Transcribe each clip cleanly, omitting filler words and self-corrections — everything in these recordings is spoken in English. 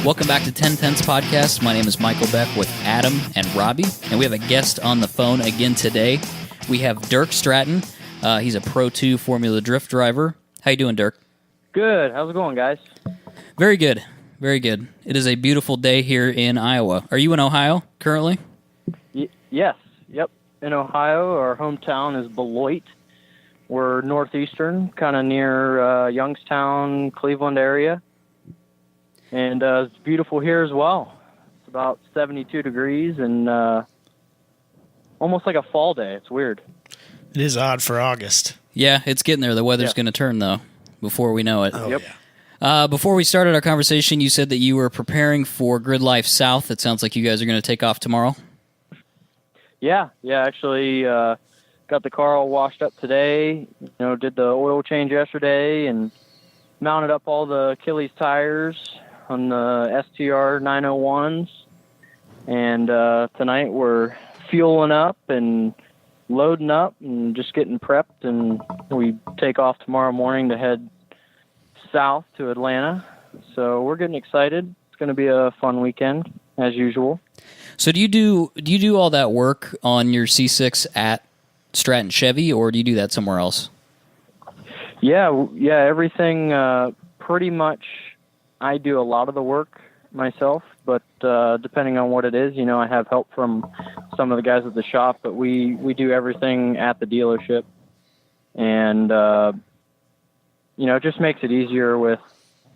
Welcome back to 10 Tenths Podcast. My name is Michael Beck with Adam and Robbie, and we have a guest on the phone again today. We have Dirk Stratton. He's a Pro2 Formula Drift driver. How you doing, Dirk? Good. How's it going, guys? Very good. Very good. It is a beautiful day here in Iowa. Are you in Ohio currently? Yes. Yep. In Ohio, our hometown is Beloit. We're northeastern, kind of near Youngstown, Cleveland area. And it's beautiful here as well. It's about 72 degrees and almost like a fall day. It's weird. It is odd for August. Yeah, it's getting there. The weather's going to turn, though, before we know it. Oh, Yep. yeah. Before we started our conversation, you said that you were preparing for Grid Life South. It sounds like you guys are going to take off tomorrow. Yeah. Actually, got the car all washed up today. Did the oil change yesterday and mounted up all the Achilles tires on the STR 901s. And tonight we're fueling up and loading up and just getting prepped. And we take off tomorrow morning to head south to Atlanta. So we're getting excited. It's going to be a fun weekend as usual. So do you do all that work on your C6 at Stratton Chevy, or do you do that somewhere else? Yeah, everything pretty much. I do a lot of the work myself, but depending on what it is, I have help from some of the guys at the shop, but we do everything at the dealership. And it just makes it easier with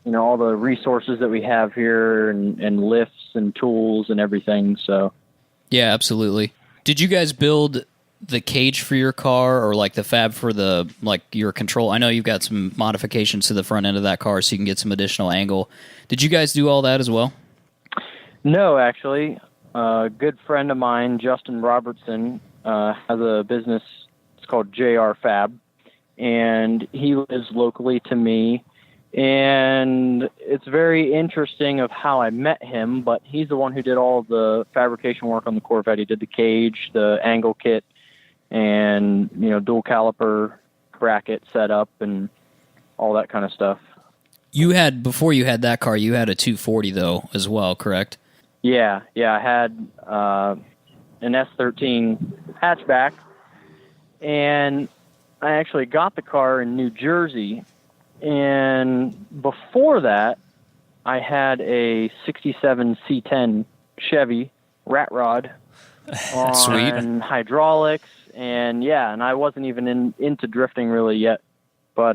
all the resources that we have here and lifts and tools and everything. So yeah, absolutely. Did you guys build the cage for your car, or like the fab for your control? I know you've got some modifications to the front end of that car so you can get some additional angle. Did you guys do all that as well? No, actually. A good friend of mine, Justin Robertson, has a business. It's called JR Fab, and he lives locally to me. And it's very interesting of how I met him, but he's the one who did all the fabrication work on the Corvette. He did the cage, the angle kit, and dual caliper bracket setup and all that kind of stuff. Before you had that car, you had a 240 though as well, correct? Yeah, I had an S13 hatchback, and I actually got the car in New Jersey. And before that, I had a 67 C10 Chevy rat rod on Sweet. hydraulics. And I wasn't even into drifting really yet. But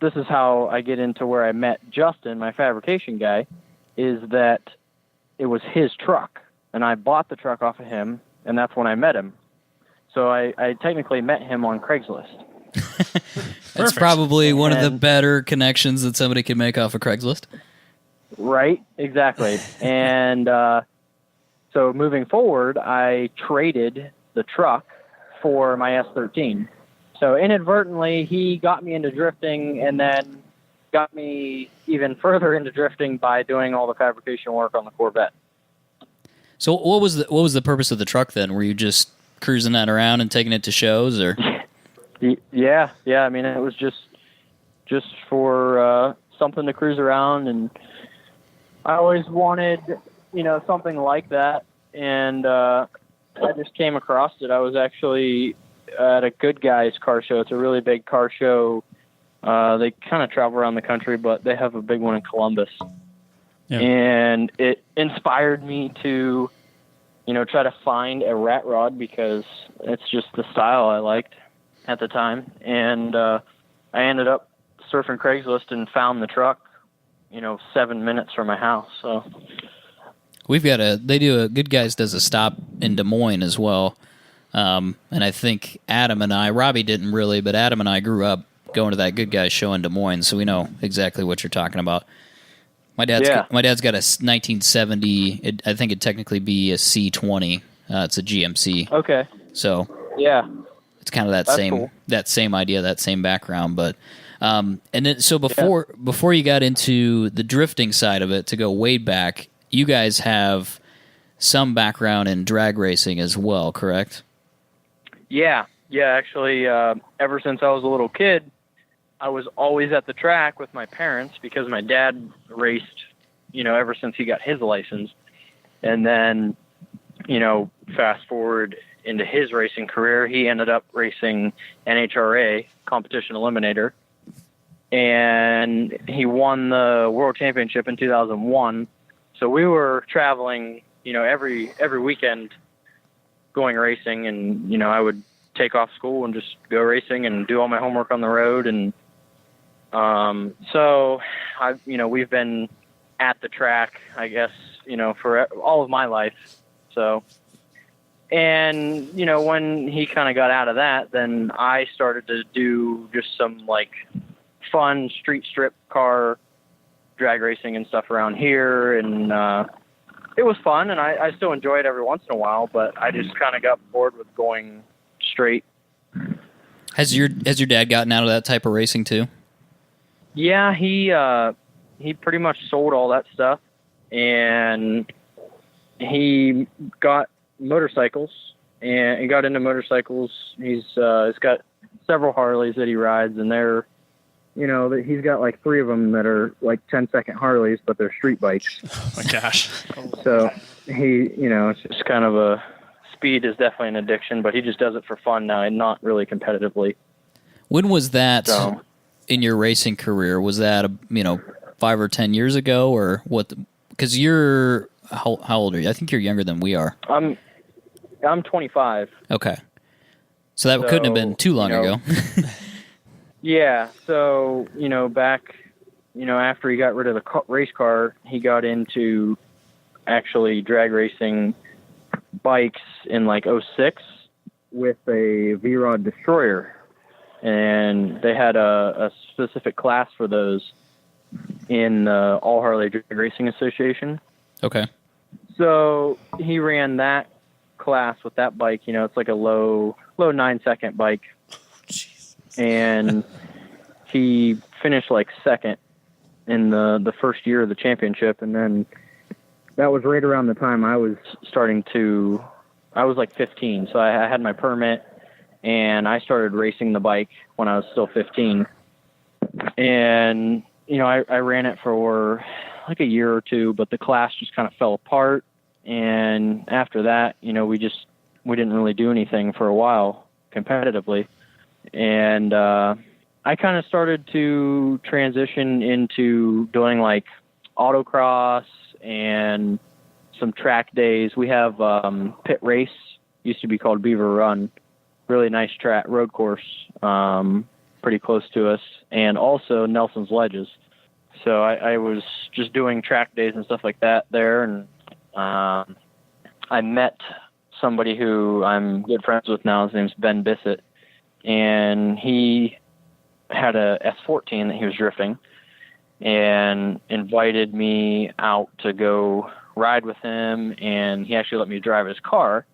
this is how I get into where I met Justin, my fabrication guy, is that it was his truck. And I bought the truck off of him, and that's when I met him. So I technically met him on Craigslist. That's probably one of the better connections that somebody can make off of Craigslist. Right, exactly. And so moving forward, I traded the truck for my S13. So inadvertently, he got me into drifting and then got me even further into drifting by doing all the fabrication work on the Corvette. So what was the purpose of the truck then? Were you just cruising that around and taking it to shows, or? Yeah. I mean, it was just for something to cruise around, and I always wanted, something like that. And I just came across it. I was actually at a Good Guys car show. It's a really big car show. They kind of travel around the country, but they have a big one in Columbus. Yeah. And it inspired me to, try to find a rat rod because it's just the style I liked at the time. And I ended up surfing Craigslist and found the truck, 7 minutes from my house. So Good Guys does a stop in Des Moines as well. And I think Adam and I, Robbie didn't really, but Adam and I grew up going to that Good Guys show in Des Moines, so we know exactly what you're talking about. My dad's got a 1970, I think it'd technically be a C20. It's a GMC. Okay. So yeah, it's kind of that same idea, that same background. But and then so before you got into the drifting side of it, to go way back, you guys have some background in drag racing as well, correct? Yeah. Actually, ever since I was a little kid, I was always at the track with my parents because my dad raced ever since he got his license. And then, fast forward into his racing career, he ended up racing NHRA, Competition Eliminator, and he won the World Championship in 2001. So we were traveling, every weekend going racing, and, I would take off school and just go racing and do all my homework on the road. And so we've been at the track, I guess, for all of my life. So, and, when he kind of got out of that, then I started to do just some like fun street strip car drag racing and stuff around here. And, it was fun, and I still enjoy it every once in a while, but I just kind of got bored with going straight. Has your dad gotten out of that type of racing too? Yeah, he pretty much sold all that stuff, and he got motorcycles, and he got into motorcycles. He's got several Harleys that he rides, and they're, he's got like 3 of them that are like 10-second Harleys, but they're street bikes. Oh my gosh. So he, it's just kind of speed is definitely an addiction, but he just does it for fun now and not really competitively. When was that in your racing career? Was that, 5 or 10 years ago, or what? Because you're, how old are you? I think you're younger than we are. I'm 25. Okay. So that couldn't have been too long ago. Yeah. So, back, after he got rid of the race car, he got into actually drag racing bikes in like 06 with a V-Rod Destroyer. And they had a specific class for those in the All Harley Drag Racing Association. Okay. So he ran that class with that bike. It's like a low 9-second bike. And he finished like second in the first year of the championship. And then that was right around the time I was like 15. So I had my permit, and I started racing the bike when I was still 15. And, I ran it for like a year or two, but the class just kind of fell apart. And after that, we didn't really do anything for a while competitively. And I kind of started to transition into doing like autocross and some track days. We have Pit Race, used to be called Beaver Run, really nice track road course, pretty close to us, and also Nelson's Ledges. So I was just doing track days and stuff like that there, and I met somebody who I'm good friends with now. His name's Ben Bissett, and he had a S14 that he was drifting, and invited me out to go ride with him, and he actually let me drive his car.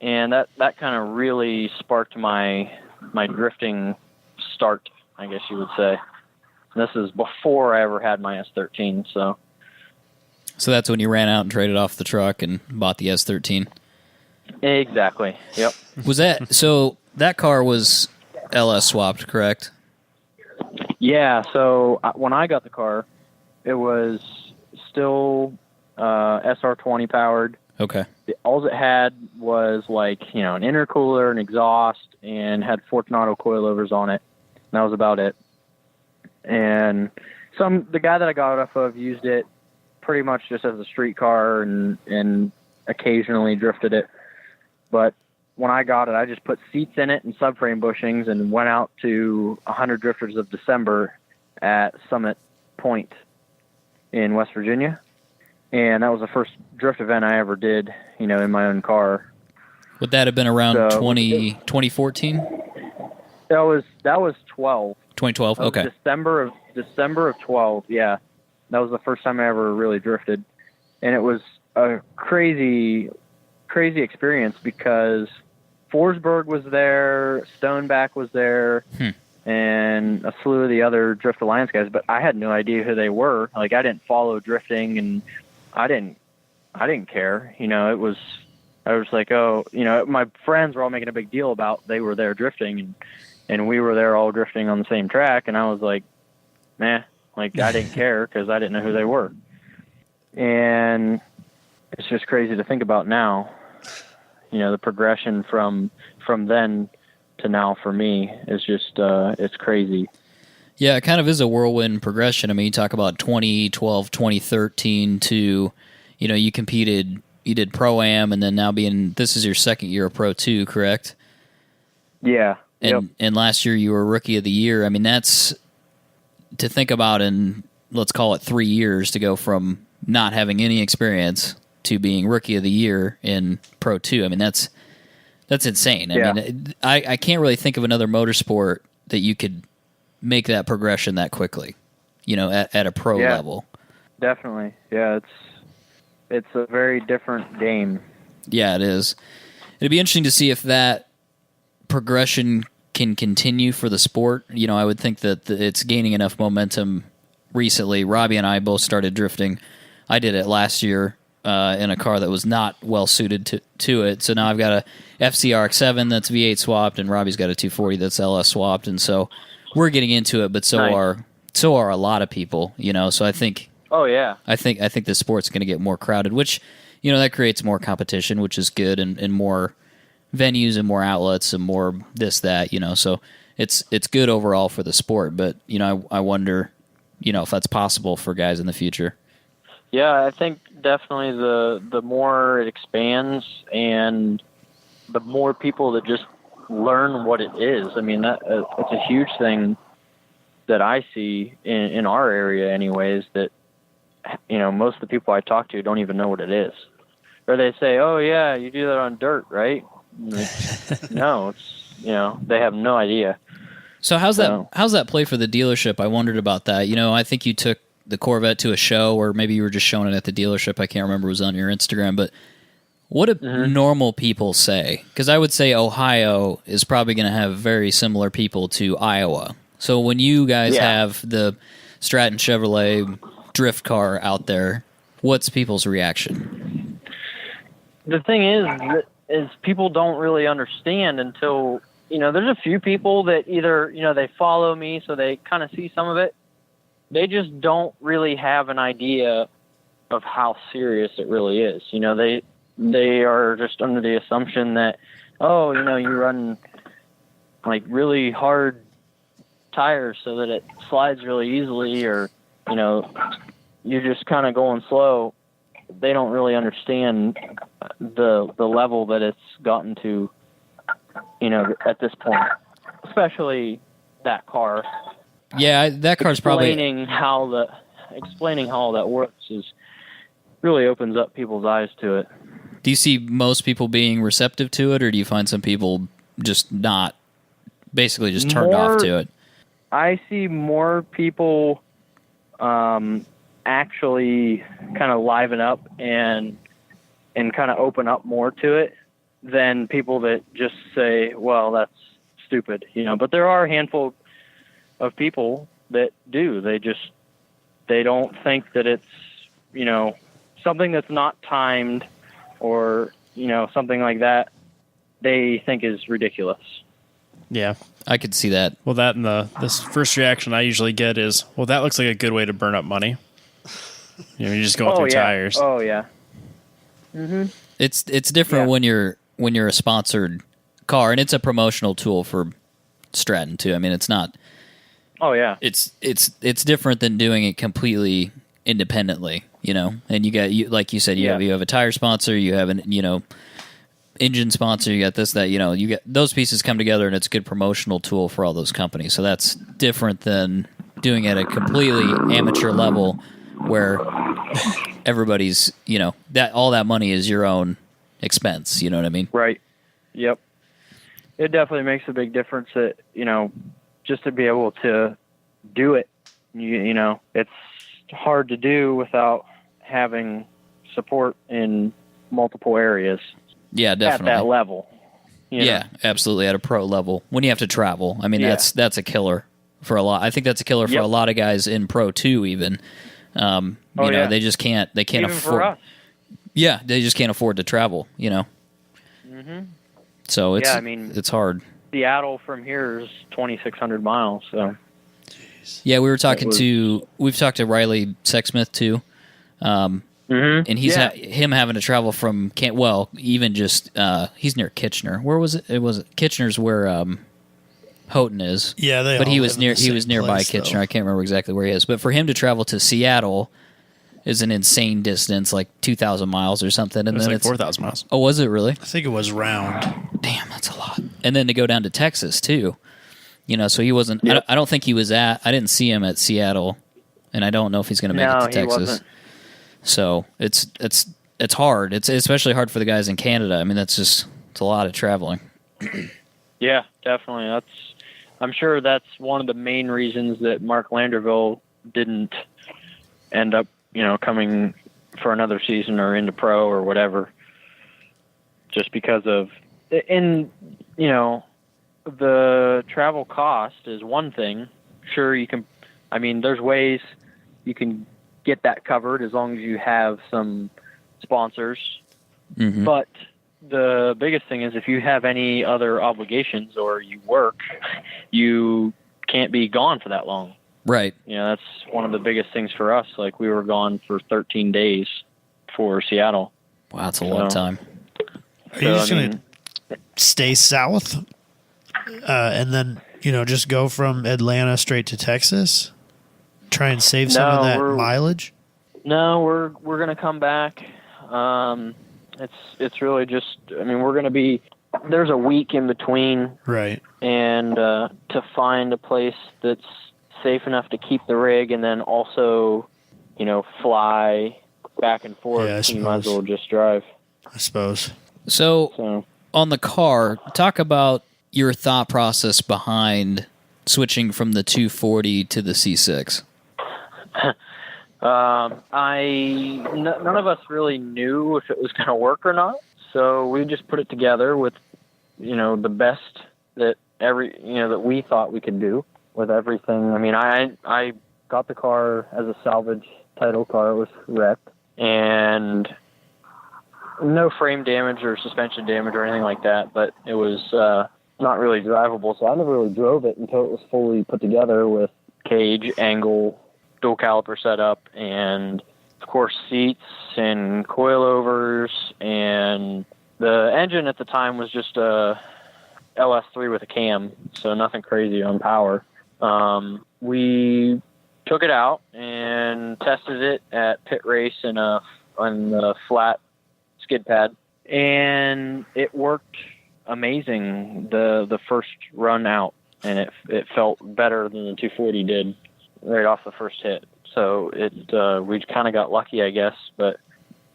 And that kind of really sparked my drifting start, I guess you would say. And this is before I ever had my S13, so that's when you ran out and traded off the truck and bought the S13. Exactly. Yep. Was that so? That car was LS swapped, correct? Yeah. So when I got the car, it was still SR20 powered. Okay. All it had was like, an intercooler, an exhaust, and had Fortunato coilovers on it. And that was about it. And the guy that I got it off of used it pretty much just as a street car and occasionally drifted it. But when I got it, I just put seats in it and subframe bushings and went out to 100 Drifters of December at Summit Point in West Virginia. And that was the first drift event I ever did, in my own car. Would that have been around 2014? That was 12. 2012, okay. December of 12, yeah. That was the first time I ever really drifted. And it was a crazy experience because Forsberg was there, Stoneback was there, and a slew of the other Drift Alliance guys, but I had no idea who they were. Like, I didn't follow drifting, and I didn't care. I was like, my friends were all making a big deal about they were there drifting, and we were there all drifting on the same track, and I was like, I didn't care because I didn't know who they were. And it's just crazy to think about now. You know, the progression from then to now for me is just it's crazy. Yeah, it kind of is a whirlwind progression. I mean, you talk about 2012, 2013 to, you know, you did Pro-Am, and then now this is your second year of Pro2, correct? Yeah. And last year you were Rookie of the Year. I mean, that's to think about in, let's call it 3 years, to go from not having any experience to being Rookie of the Year in Pro2. I mean, that's insane. I mean, I can't really think of another motorsport that you could make that progression that quickly, you know, at a pro level. Definitely. Yeah, it's a very different game. Yeah, it is. It'd be interesting to see if that progression can continue for the sport. You know, I would think that it's gaining enough momentum recently. Robbie and I both started drifting. I did it last year in a car that was not well suited to it. So now I've got a FCRX7 that's V8 swapped, and Robbie's got a 240 that's LS swapped, and so we're getting into it. But so are a lot of people. You know, so I think. Oh yeah. I think the sport's going to get more crowded, which, you know, that creates more competition, which is good, and more venues and more outlets and more this, that, you know, so it's good overall for the sport. But, you know, I wonder, you know, if that's possible for guys in the future. Yeah, I think definitely the more it expands and the more people that just learn what it is. I mean, it's a huge thing that I see in our area anyways, that, you know, most of the people I talk to don't even know what it is. Or they say, oh yeah, you do that on dirt, right? No, it's, you know, they have no idea. So how's that play for the dealership? I wondered about that. You know, I think you took the Corvette to a show, or maybe you were just showing it at the dealership. I can't remember. It was on your Instagram. But what do normal people say? Because I would say Ohio is probably going to have very similar people to Iowa. So when you guys have the Stratton Chevrolet drift car out there, what's people's reaction? The thing is people don't really understand until, you know, there's a few people that either, you know, they follow me so they kind of see some of it. They just don't really have an idea of how serious it really is. You know, they are just under the assumption that, oh, you know, you run like really hard tires so that it slides really easily, or, you know, you're just kind of going slow. They don't really understand the level that it's gotten to, you know, at this point, especially that car. Yeah, that car's explaining how all that works is really opens up people's eyes to it. Do you see most people being receptive to it, or do you find some people just not, basically just turned off to it? I see more people actually kind of liven up and kind of open up more to it than people that just say, well, that's stupid, you know. But there are a handful of people that do. They don't think that it's, you know, something that's not timed or, you know, something like that, they think is ridiculous. Yeah. I could see that. Well, that and this first reaction I usually get is, well, that looks like a good way to burn up money. You know, you're just going through tires. Oh yeah. Mm-hmm. It's different when you're a sponsored car, and it's a promotional tool for Stratton too. I mean, it's not. Oh yeah. It's different than doing it completely independently, you know. And you like you said, you have a tire sponsor, you have an, you know, engine sponsor, you got this, that, you know, you get those pieces come together, and it's a good promotional tool for all those companies. So that's different than doing it at a completely amateur level where everybody's, you know, that all that money is your own expense. You know what I mean? Right. Yep. It definitely makes a big difference that, you know, just to be able to do it, you know, it's hard to do without having support in multiple areas. Yeah, definitely. At that level. Yeah, absolutely. At a pro level. When you have to travel. I mean, that's a killer for a lot. I think that's a killer for a lot of guys in Pro2 even. You know, they just can't even afford. For us. Yeah, they just can't afford to travel, you know. Mm-hmm. So it's I mean, it's hard. Seattle from here is 2,600 miles, so. Yeah, we've talked to Riley Sexsmith too. and he's him having to travel from even just he's near Kitchener. Where was it? It was Kitchener's where Houghton is. Yeah, but he was nearby Kitchener. I can't remember exactly where he is. But for him to travel to Seattle is an insane distance, like 2,000 miles or something. And it's then like 4,000 miles. Oh, was it really? I think it was round. Damn, that's a lot. And then to go down to Texas too. So he wasn't. Yep. I don't think he was I didn't see him at Seattle, and I don't know if he's going to make it to Texas. Wasn't. So it's hard. It's especially hard for the guys in Canada. I mean, it's a lot of traveling. Yeah, definitely. I'm sure that's one of the main reasons that Mark Landerville didn't end up, coming for another season or into pro or whatever. Just because of, the travel cost is one thing. Sure, you can. I mean, there's ways you can get that covered as long as you have some sponsors. Mm-hmm. But the biggest thing is if you have any other obligations or you work, you can't be gone for that long. Right. That's one of the biggest things for us. Like we were gone for 13 days for Seattle. Wow, that's a long time. Are you just going to stay south and then, just go from Atlanta straight to Texas? Try and save some of that mileage? No, we're going to come back. It's really just, we're going to be, there's a week in between. Right. And to find a place that's safe enough to keep the rig and then also, fly back and forth, you might as well just drive. I suppose. So on the car, talk about your thought process behind switching from the 240 to the C6. None of us really knew if it was going to work or not. So we just put it together with, the best that that we thought we could do with everything. I got the car as a salvage title car. It was wrecked and no frame damage or suspension damage or anything like that, but it was, not really drivable. So I never really drove it until it was fully put together with cage, angle, dual caliper setup, and of course seats and coilovers, and the engine at the time was just a LS3 with a cam, so nothing crazy on power. We took it out and tested it at pit race on the flat skid pad, and it worked amazing the first run out, and it felt better than the 240 did right off the first hit. So we kind of got lucky, I guess, but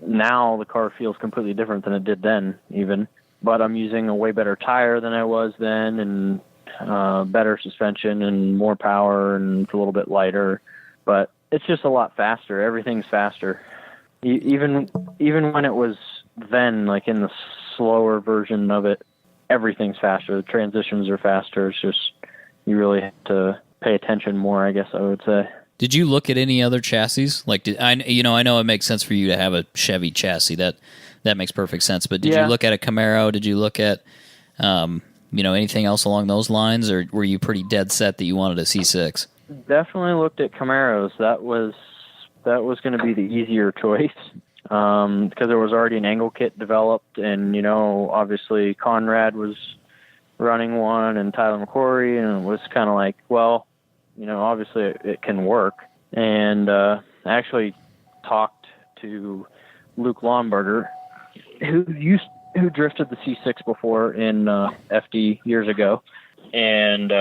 now the car feels completely different than it did then even. But I'm using a way better tire than I was then, and better suspension and more power, and it's a little bit lighter, but it's just a lot faster. Everything's faster. Even when it was then, like in the slower version of it, everything's faster. The transitions are faster. It's just, you really have to pay attention more, I guess I would say. Did you look at any other chassis? Like, I know it makes sense for you to have a Chevy chassis. That makes perfect sense. But did you look at a Camaro? Did you look at, anything else along those lines, or were you pretty dead set that you wanted a C6? Definitely looked at Camaros. That was going to be the easier choice. Because there was already an angle kit developed, and obviously Conrad was running one, and Tyler McCrory, and it was kind of like, well, obviously it can work. And I actually talked to Luke Lomberger, who drifted the C6 before in FD years ago, and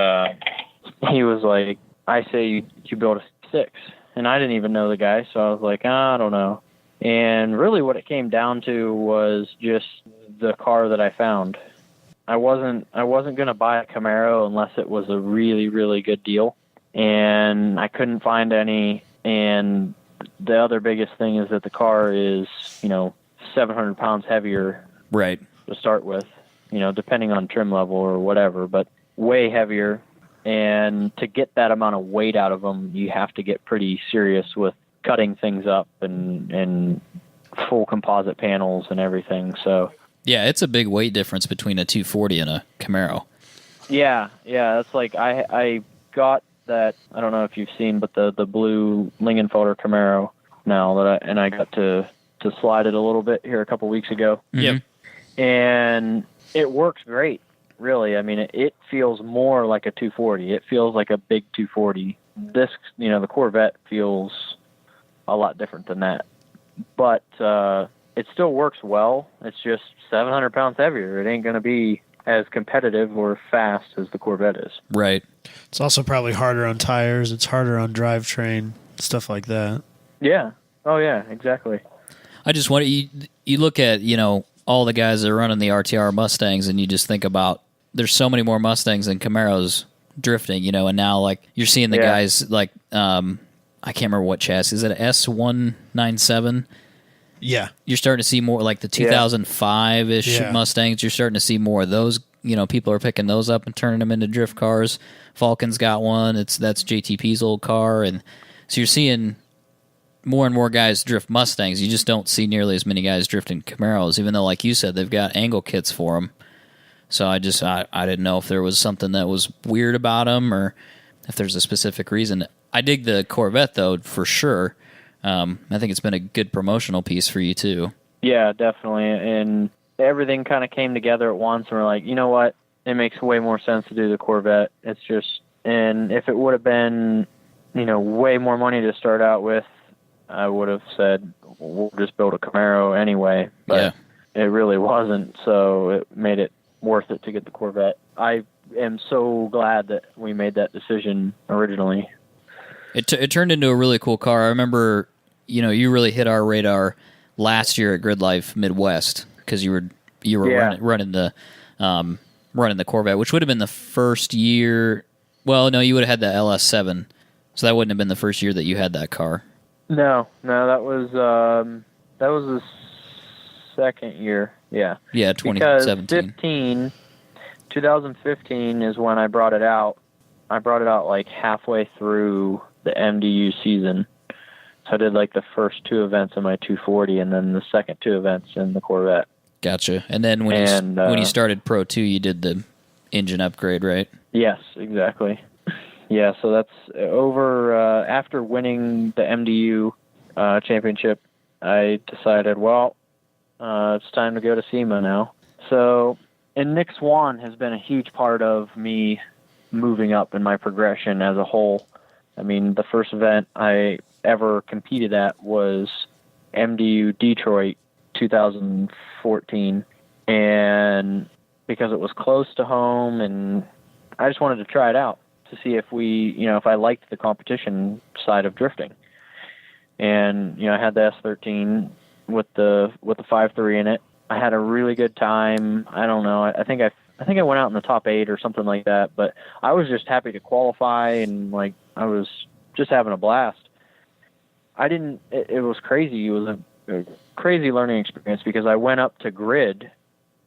he was like, I say you build a C6, and I didn't even know the guy, so I was like, I don't know. And really what it came down to was just the car that I found. I wasn't going to buy a Camaro unless it was a really, really good deal. And I couldn't find any. And the other biggest thing is that the car is, 700 pounds heavier. Right. To start with, depending on trim level or whatever, but way heavier. And to get that amount of weight out of them, you have to get pretty serious with cutting things up and full composite panels and everything. So yeah, it's a big weight difference between a 240 and a Camaro. Yeah, that's like I got that. I don't know if you've seen, but the blue Lingenfelder Camaro now I got to to slide it a little bit here a couple weeks ago. Yep. And it works great, really. I mean, it feels more like a 240. It feels like a big 240. This, the Corvette feels a lot different than that. But it still works well. It's just 700 pounds heavier. It ain't going to be as competitive or fast as the Corvette is. Right. It's also probably harder on tires. It's harder on drivetrain, stuff like that. Yeah. Oh, yeah, exactly. I just want you look at, all the guys that are running the RTR Mustangs, and you just think about there's so many more Mustangs than Camaros drifting, and now like you're seeing the guys like I can't remember what chassis. Is it an S197? Yeah. You're starting to see more like the 2005-ish Mustangs. You're starting to see more of those. People are picking those up and turning them into drift cars. Falcon's got one. That's JTP's old car. And so you're seeing more and more guys drift Mustangs. You just don't see nearly as many guys drifting Camaros, even though, like you said, they've got angle kits for them. So I didn't know if there was something that was weird about them or if there's a specific reason. I dig the Corvette, though, for sure. I think it's been a good promotional piece for you, too. Yeah, definitely. And everything kind of came together at once, and we're like, you know what? It makes way more sense to do the Corvette. It's just, and if it would have been, way more money to start out with, I would have said, we'll just build a Camaro anyway. But it really wasn't, so it made it worth it to get the Corvette. I am so glad that we made that decision originally. It turned into a really cool car. I remember, you really hit our radar last year at Grid Life Midwest because you were running the Corvette, which would have been the first year. Well, no, you would have had the LS7, so that wouldn't have been the first year that you had that car. No, that was the second year. Yeah. Yeah, 2017. Because 2015 is when I brought it out. I brought it out like halfway through the MDU season. So I did like the first 2 events in my 240 and then the second 2 events in the Corvette. Gotcha. And then when you started Pro 2, you did the engine upgrade, right? Yes, exactly. Yeah, so that's over after winning the MDU championship, I decided, it's time to go to SEMA now. So, and Nick Swan has been a huge part of me moving up in my progression as a whole. I mean, the first event I ever competed at was MDU Detroit 2014, and because it was close to home, and I just wanted to try it out to see if if I liked the competition side of drifting. And I had the S13 with the 5.3 in it. I had a really good time. I don't know. I think I went out in the top 8 or something like that, but I was just happy to qualify, and I was just having a blast. It was crazy. It was a crazy learning experience because I went up to grid,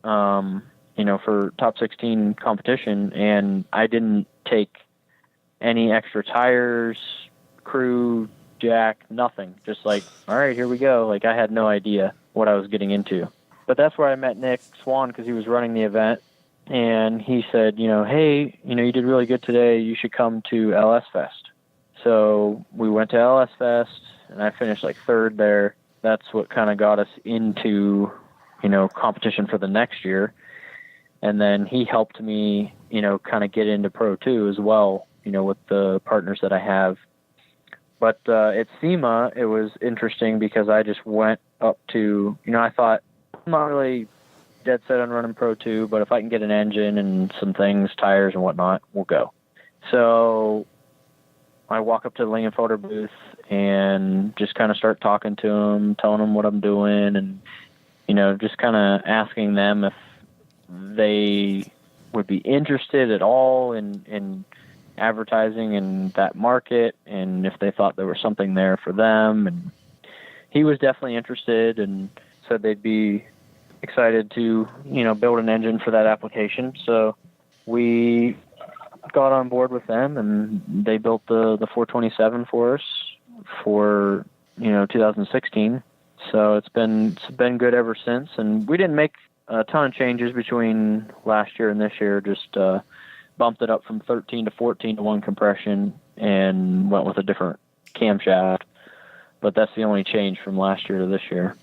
for top 16 competition, and I didn't take any extra tires, crew, jack, nothing. Just all right, here we go. I had no idea what I was getting into. But that's where I met Nick Swan because he was running the event. And he said, hey, you did really good today. You should come to LS Fest. So we went to LS Fest, and I finished 3rd there. That's what kind of got us into, competition for the next year. And then he helped me, kind of get into Pro 2 as well, with the partners that I have. But at SEMA, it was interesting because I just went up to, I thought, I'm not really dead set on running Pro 2, but if I can get an engine and some things, tires and whatnot, we'll go. So I walk up to the Lingenfelter booth and just kind of start talking to them, telling them what I'm doing, and, just kind of asking them if they would be interested at all in advertising in that market, and if they thought there was something there for them. And he was definitely interested and said they'd be excited to, build an engine for that application. So we got on board with them, and they built the 427 for us for, 2016. So it's been good ever since. And we didn't make a ton of changes between last year and this year, just bumped it up from 13 to 14 to 1 compression and went with a different camshaft. But that's the only change from last year to this year.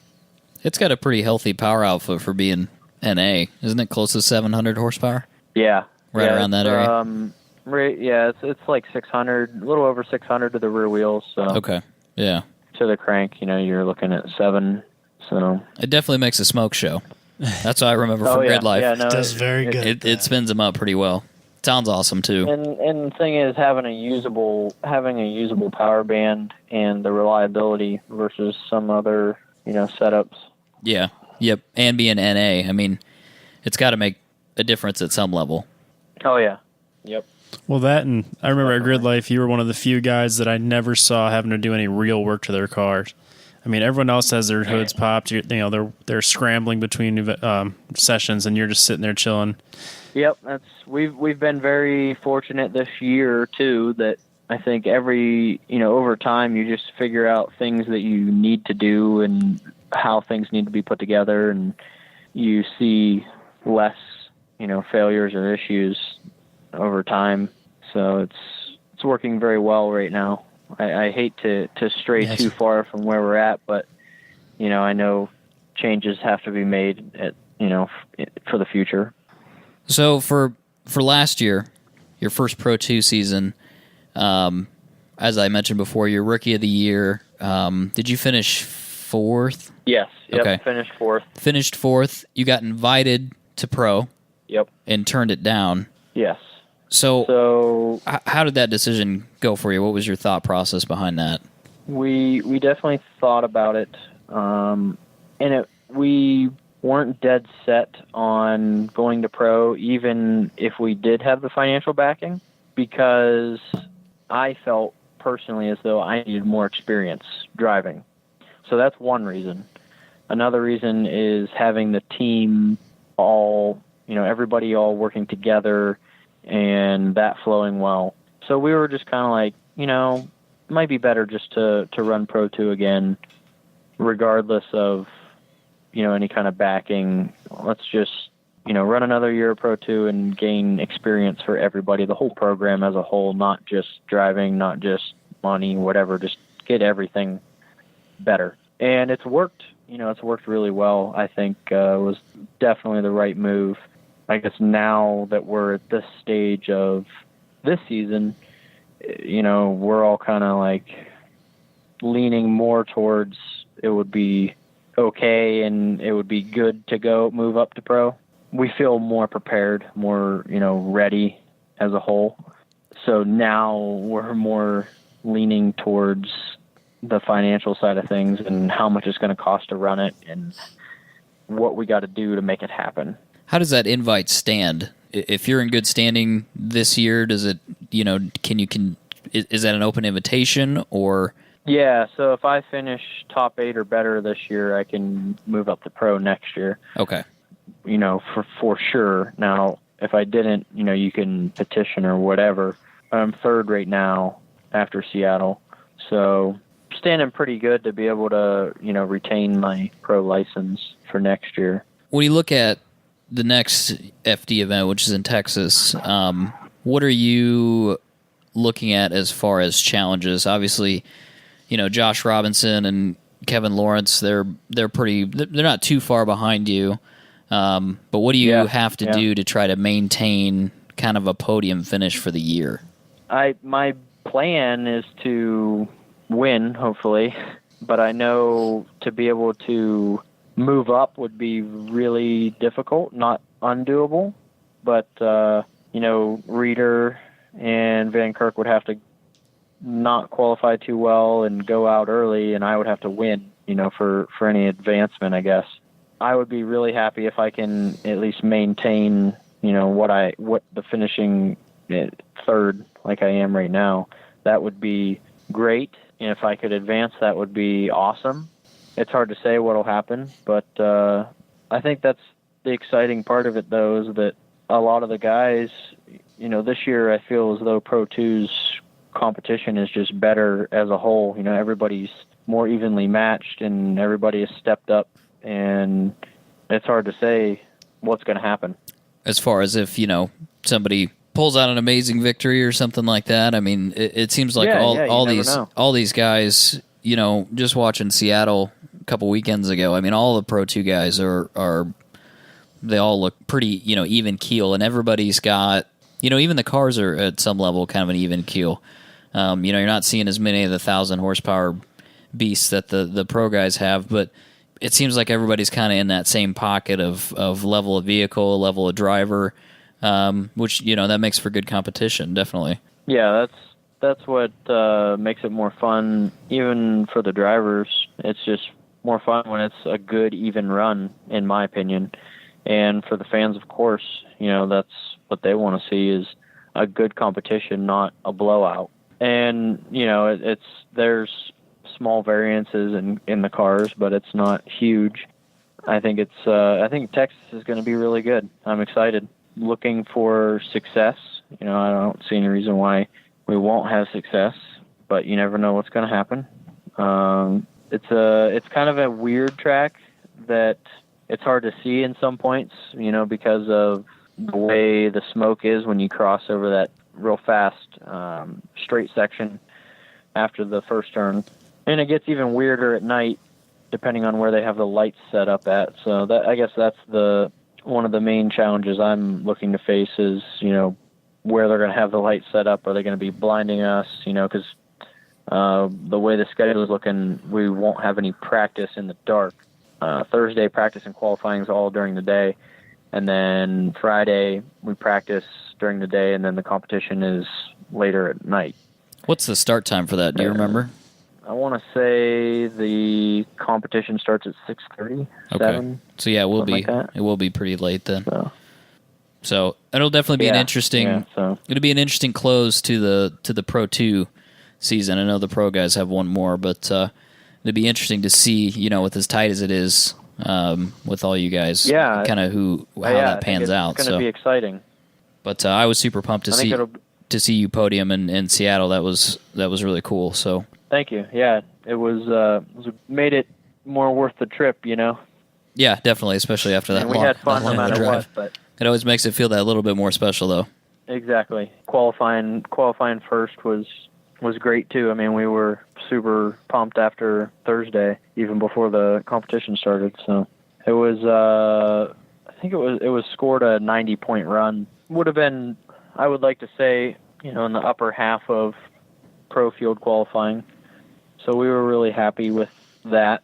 It's got a pretty healthy power output for being NA. Isn't it close to 700 horsepower? Yeah. Right around that area? It's like 600, a little over 600 to the rear wheels. So okay, yeah. To the crank, you're looking at 7. So it definitely makes a smoke show. That's what I remember from Grid Life. Yeah, no, it does very good. It spins them up pretty well. Sounds awesome too. And the thing is, having a usable power band and the reliability versus some other setups. Yeah. Yep. And being NA, I mean, it's got to make a difference at some level. Oh yeah. Yep. Well, that, and I remember at Grid Life, you were one of the few guys that I never saw having to do any real work to their cars. I mean, everyone else has their hoods popped. They're scrambling between sessions, and you're just sitting there chilling. Yep, we've been very fortunate this year too. That I think over time you just figure out things that you need to do and how things need to be put together, and you see less failures or issues over time. So it's working very well right now. I hate to stray too far from where we're at, but I know changes have to be made for the future. So for last year, your first Pro 2 season, as I mentioned before, your Rookie of the Year, did you finish 4th? Yes. Yep, okay. Finished 4th. Finished 4th. You got invited to Pro. Yep. And turned it down. Yes. So how did that decision go for you? What was your thought process behind that? We definitely thought about it, we weren't dead set on going to Pro, even if we did have the financial backing, because I felt personally as though I needed more experience driving. So that's one reason. Another reason is having the team all, everybody all working together and that flowing well. So we were just kind of like, it might be better just to run Pro 2 again, regardless of, any kind of backing. Let's just, run another year of Pro 2 and gain experience for everybody, the whole program as a whole, not just driving, not just money, whatever, just get everything better. And it's worked, it's worked really well. I think it was definitely the right move. I guess now that we're at this stage of this season, we're all kind of like leaning more towards it would be okay and it would be good to move up to Pro. We feel more prepared, more, ready as a whole. So now we're more leaning towards the financial side of things and how much it's going to cost to run it and what we got to do to make it happen. How does that invite stand? If you're in good standing this year, does it, is that an open invitation or? Yeah, so if I finish top 8 or better this year, I can move up to Pro next year. Okay. For sure. Now, if I didn't, you can petition or whatever. I'm 3rd right now after Seattle. So standing pretty good to be able to, retain my Pro license for next year. When you look at the next FD event, which is in Texas, what are you looking at as far as challenges? Obviously, Josh Robinson and Kevin Lawrence, they're not too far behind you. But what do you have to do to try to maintain kind of a podium finish for the year? My plan is to win, hopefully, but I know to be able to move up would be really difficult, not undoable. But, Reeder and Van Kirk would have to not qualify too well and go out early, and I would have to win, for any advancement, I guess. I would be really happy if I can at least maintain, what the finishing 3rd like I am right now. That would be great. And if I could advance, that would be awesome. It's hard to say what'll happen, but I think that's the exciting part of it, though, is that a lot of the guys, this year I feel as though Pro 2's competition is just better as a whole. Everybody's more evenly matched and everybody has stepped up, and it's hard to say what's going to happen. As far as if, somebody pulls out an amazing victory or something like that, I mean, it seems like all these guys, just watching Seattle couple weekends ago. I mean, all the Pro 2 guys are they all look pretty, even keel, and everybody's got, even the cars are at some level kind of an even keel. You're not seeing as many of the 1,000 horsepower beasts that the pro guys have, but it seems like everybody's kind of in that same pocket of level of vehicle, level of driver, which, that makes for good competition, definitely. Yeah, that's what makes it more fun, even for the drivers. It's just more fun when it's a good, even run, in my opinion. And for the fans, of course, that's what they want to see is a good competition, not a blowout. And, there's small variances in the cars, but it's not huge. I think Texas is going to be really good. I'm excited. Looking for success. I don't see any reason why we won't have success, but you never know what's going to happen. It's kind of a weird track that it's hard to see in some points, because of the way the smoke is when you cross over that real fast straight section after the first turn. And it gets even weirder at night depending on where they have the lights set up at. So I guess that's one of the main challenges I'm looking to face is, where they're going to have the lights set up. Are they going to be blinding us? Because the way the schedule is looking, we won't have any practice in the dark. Thursday practice and qualifying is all during the day, and then Friday we practice during the day, and then the competition is later at night. What's the start time for that? Do you remember? I want to say the competition starts at 6:30. Okay. 7, so yeah, it will be pretty late then. So it'll definitely be an interesting. It'll be an interesting close to the Pro 2 season. I know the pro guys have one more, but it'd be interesting to see, with as tight as it is, with all you guys, kind of how that pans out. It's going to be exciting. But I was super pumped to see you podium in Seattle. That was really cool. So thank you. Yeah, it was made it more worth the trip. Yeah, definitely, especially after that. And we had fun no matter what. But it always makes it feel that little bit more special, though. Exactly. Qualifying first was great too. I mean, we were super pumped after Thursday, even before the competition started. So it was, I think it was scored a 90-point run. Would have been, I would like to say, in the upper half of pro field qualifying. So we were really happy with that.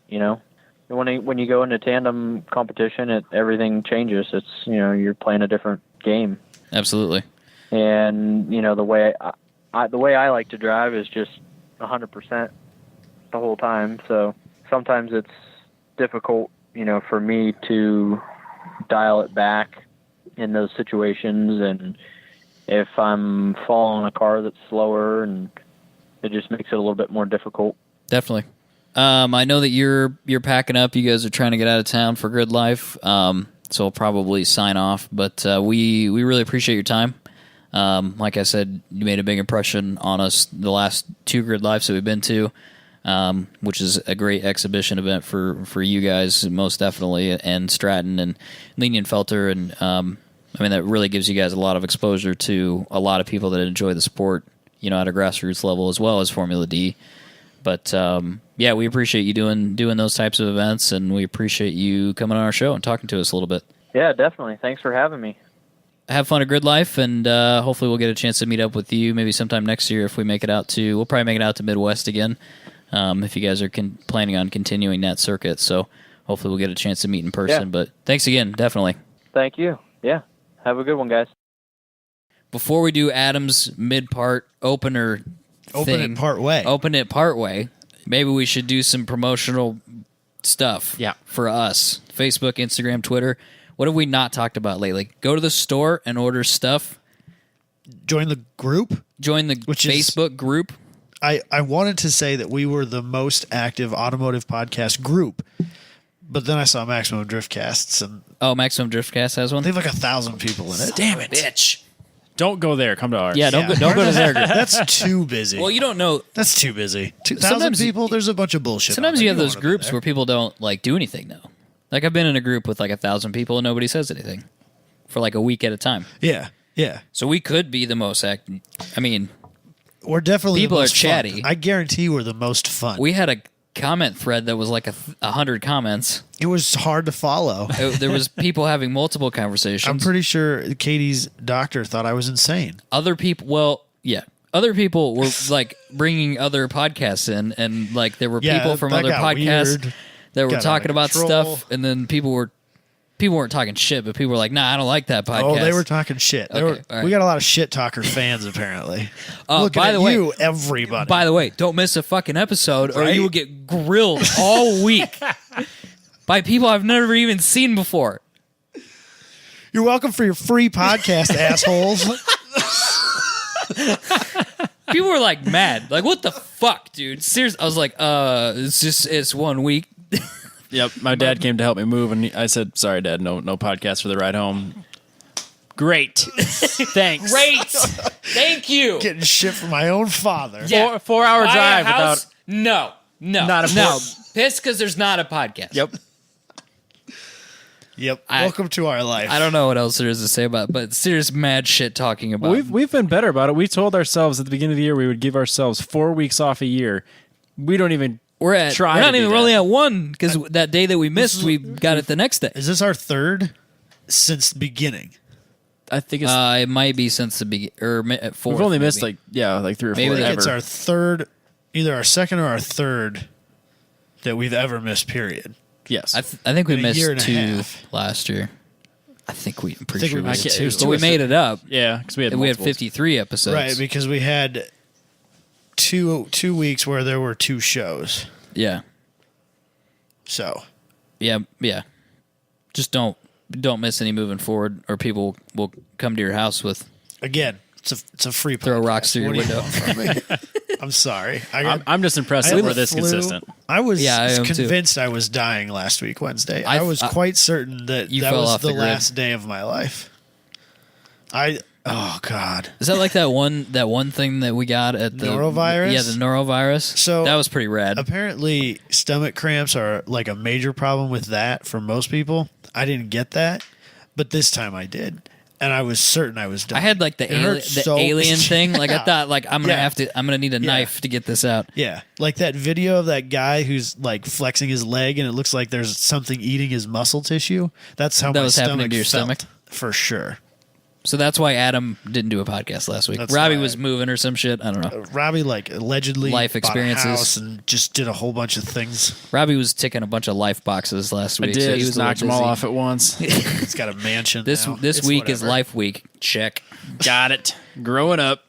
When you go into tandem competition, everything changes. It's you're playing a different game. Absolutely. And the way I like to drive is just 100% the whole time. So sometimes it's difficult, for me to dial it back in those situations. And if I'm following a car that's slower, and it just makes it a little bit more difficult. Definitely. I know that you're packing up. You guys are trying to get out of town for Grid Life. So I'll probably sign off. But we really appreciate your time. Like I said, you made a big impression on us the last 2 Grid Lives that we've been to, which is a great exhibition event for you guys, most definitely, and Stratton and Linienfelter. And that really gives you guys a lot of exposure to a lot of people that enjoy the sport, at a grassroots level as well as Formula D. But we appreciate you doing those types of events, and we appreciate you coming on our show and talking to us a little bit. Yeah, definitely. Thanks for having me. Have fun at Grid Life, and hopefully we'll get a chance to meet up with you maybe sometime next year if we make it out to. We'll probably make it out to Midwest again if you guys are planning on continuing that circuit. So hopefully we'll get a chance to meet in person. Yeah. But thanks again, definitely. Thank you. Yeah, have a good one, guys. Before we do Adam's mid-part opener Open it part way. Maybe we should do some promotional stuff for us. Facebook, Instagram, Twitter. What have we not talked about lately? Go to the store and order stuff. Join the group. Join the Facebook group. I wanted to say that we were the most active automotive podcast group, but then I saw Maximum Driftcasts. Maximum Driftcast has one? They have like 1,000 people in it. Damn it. Bitch. Don't go there. Come to ours. Yeah, don't go to their group. That's too busy. Well, you don't know. That's too busy. 2,000 people, there's a bunch of bullshit. Sometimes you have those groups where people don't do anything, though. Like, I've been in a group with 1,000 people and nobody says anything for a week at a time. Yeah, yeah. So we could be the most we're definitely people the most are chatty. Fun. I guarantee we're the most fun. We had a comment thread that was like 100 comments. It was hard to follow. There was people having multiple conversations. I'm pretty sure Katie's doctor thought I was insane. Other people were like bringing other podcasts in, and like there were people from other podcasts that were talking about stuff, and then people weren't talking shit, but people were like, "Nah, I don't like that podcast." Oh, they were talking shit. Okay, all right. We got a lot of shit talker fans apparently. Looking by at the way, you, everybody. By the way, don't miss a fucking episode, or you will get grilled all week by people I've never even seen before. You're welcome for your free podcast, assholes. People were like mad, like, "What the fuck, dude?" Seriously, I was like, it's 1 week." Yep, my dad came to help me move, and I said, "Sorry, Dad, no podcast for the ride home." Great, thanks. Great, thank you. Getting shit from my own father. Yeah. 4-hour Buy a drive house? without. No, Not Pissed because there's not a podcast. Yep. Welcome to our life. I don't know what else there is to say about it, but serious mad shit talking about. We've been better about it. We told ourselves at the beginning of the year we would give ourselves 4 weeks off a year. We don't even. We're only at one because that day that we missed, we got it the next day. Is this our third since the beginning? I think it's. It might be since the beginning or fourth. We've only missed maybe. like 3 or 4. Maybe It's our third, either our second or our third that we've ever missed. Period. Yes, I think we In a missed year and a 2 half. last year. I'm pretty sure we missed missed 2. 2, but we made it up. Yeah, because we had 53 episodes. Right, because we had two weeks where there were 2 shows. Yeah. So. Yeah. Just don't miss any moving forward, or people will come to your house with. Again, it's a free podcast. Throw rocks through your What do you window. want from me? I'm sorry. I'm just impressed that we're this consistent. I was I am convinced I was dying last week, Wednesday. I was quite certain that You that fell was off the the grid. last day of my life. Oh God. Is that like that one thing that we got at the Norovirus? Yeah, the norovirus. So that was pretty rad. Apparently, stomach cramps are like a major problem with that for most people. I didn't get that, but this time I did, and I was certain I was done. I had like the alien thing. Like I thought, like I'm gonna need a knife to get this out. Yeah, like that video of that guy who's like flexing his leg, and it looks like there's something eating his muscle tissue. That's how That my was happening stomach to your felt, stomach? for sure. So that's why Adam didn't do a podcast last week. That's Robbie why. was moving or some shit. I don't know. Robbie like allegedly Life bought a experiences. house and just did a whole bunch of things. Robbie was ticking a bunch of life boxes last week. I did. So he Just was a little knocked them all busy. off at once. He's got a mansion. This now. this It's week is whatever. life week. Check. Got it. Growing up.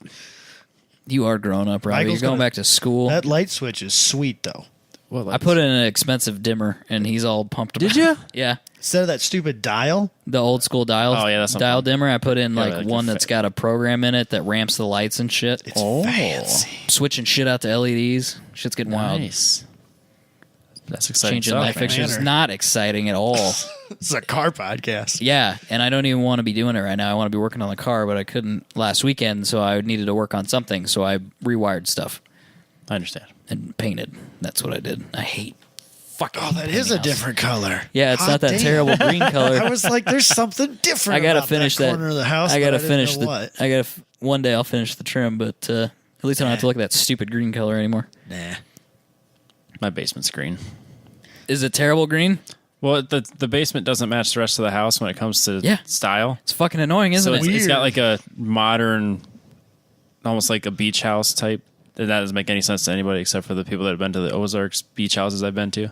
You are growing up, Robbie. Michael's You're going gonna- back to school. That light switch is sweet though. Well, I put in an expensive dimmer, and he's all pumped. Did about ya? it. Yeah. Instead of that stupid dial. The old school dial. Oh, yeah, that's not dial fun. dimmer. I put in Yeah, like like one the that's got a program in it that ramps the lights and shit. It's fancy. Switching shit out to LEDs. Shit's getting wild. Nice. That's exciting Changing stuff. light fixtures is manner. not exciting at all. It's a car podcast. Yeah, and I don't even want to be doing it right now. I want to be working on the car, but I couldn't last weekend, so I needed to work on something. So I rewired stuff I understand. and painted. That's what I did. I hate fucking. Oh, that is a different color. Yeah, it's Hot not that damn. terrible green color. I was like, there's something different. I gotta about finish that that corner of the house. I but gotta didn't finish know the. what. I gotta. One day I'll finish the trim, but at least I don't have to look at that stupid green color anymore. Nah. My basement's green. Is it terrible green? Well, the basement doesn't match the rest of the house when it comes to style. It's fucking annoying, isn't So it? it's got like a modern, almost like a beach house type. That doesn't make any sense to anybody except for the people that have been to the Ozarks beach houses I've been to.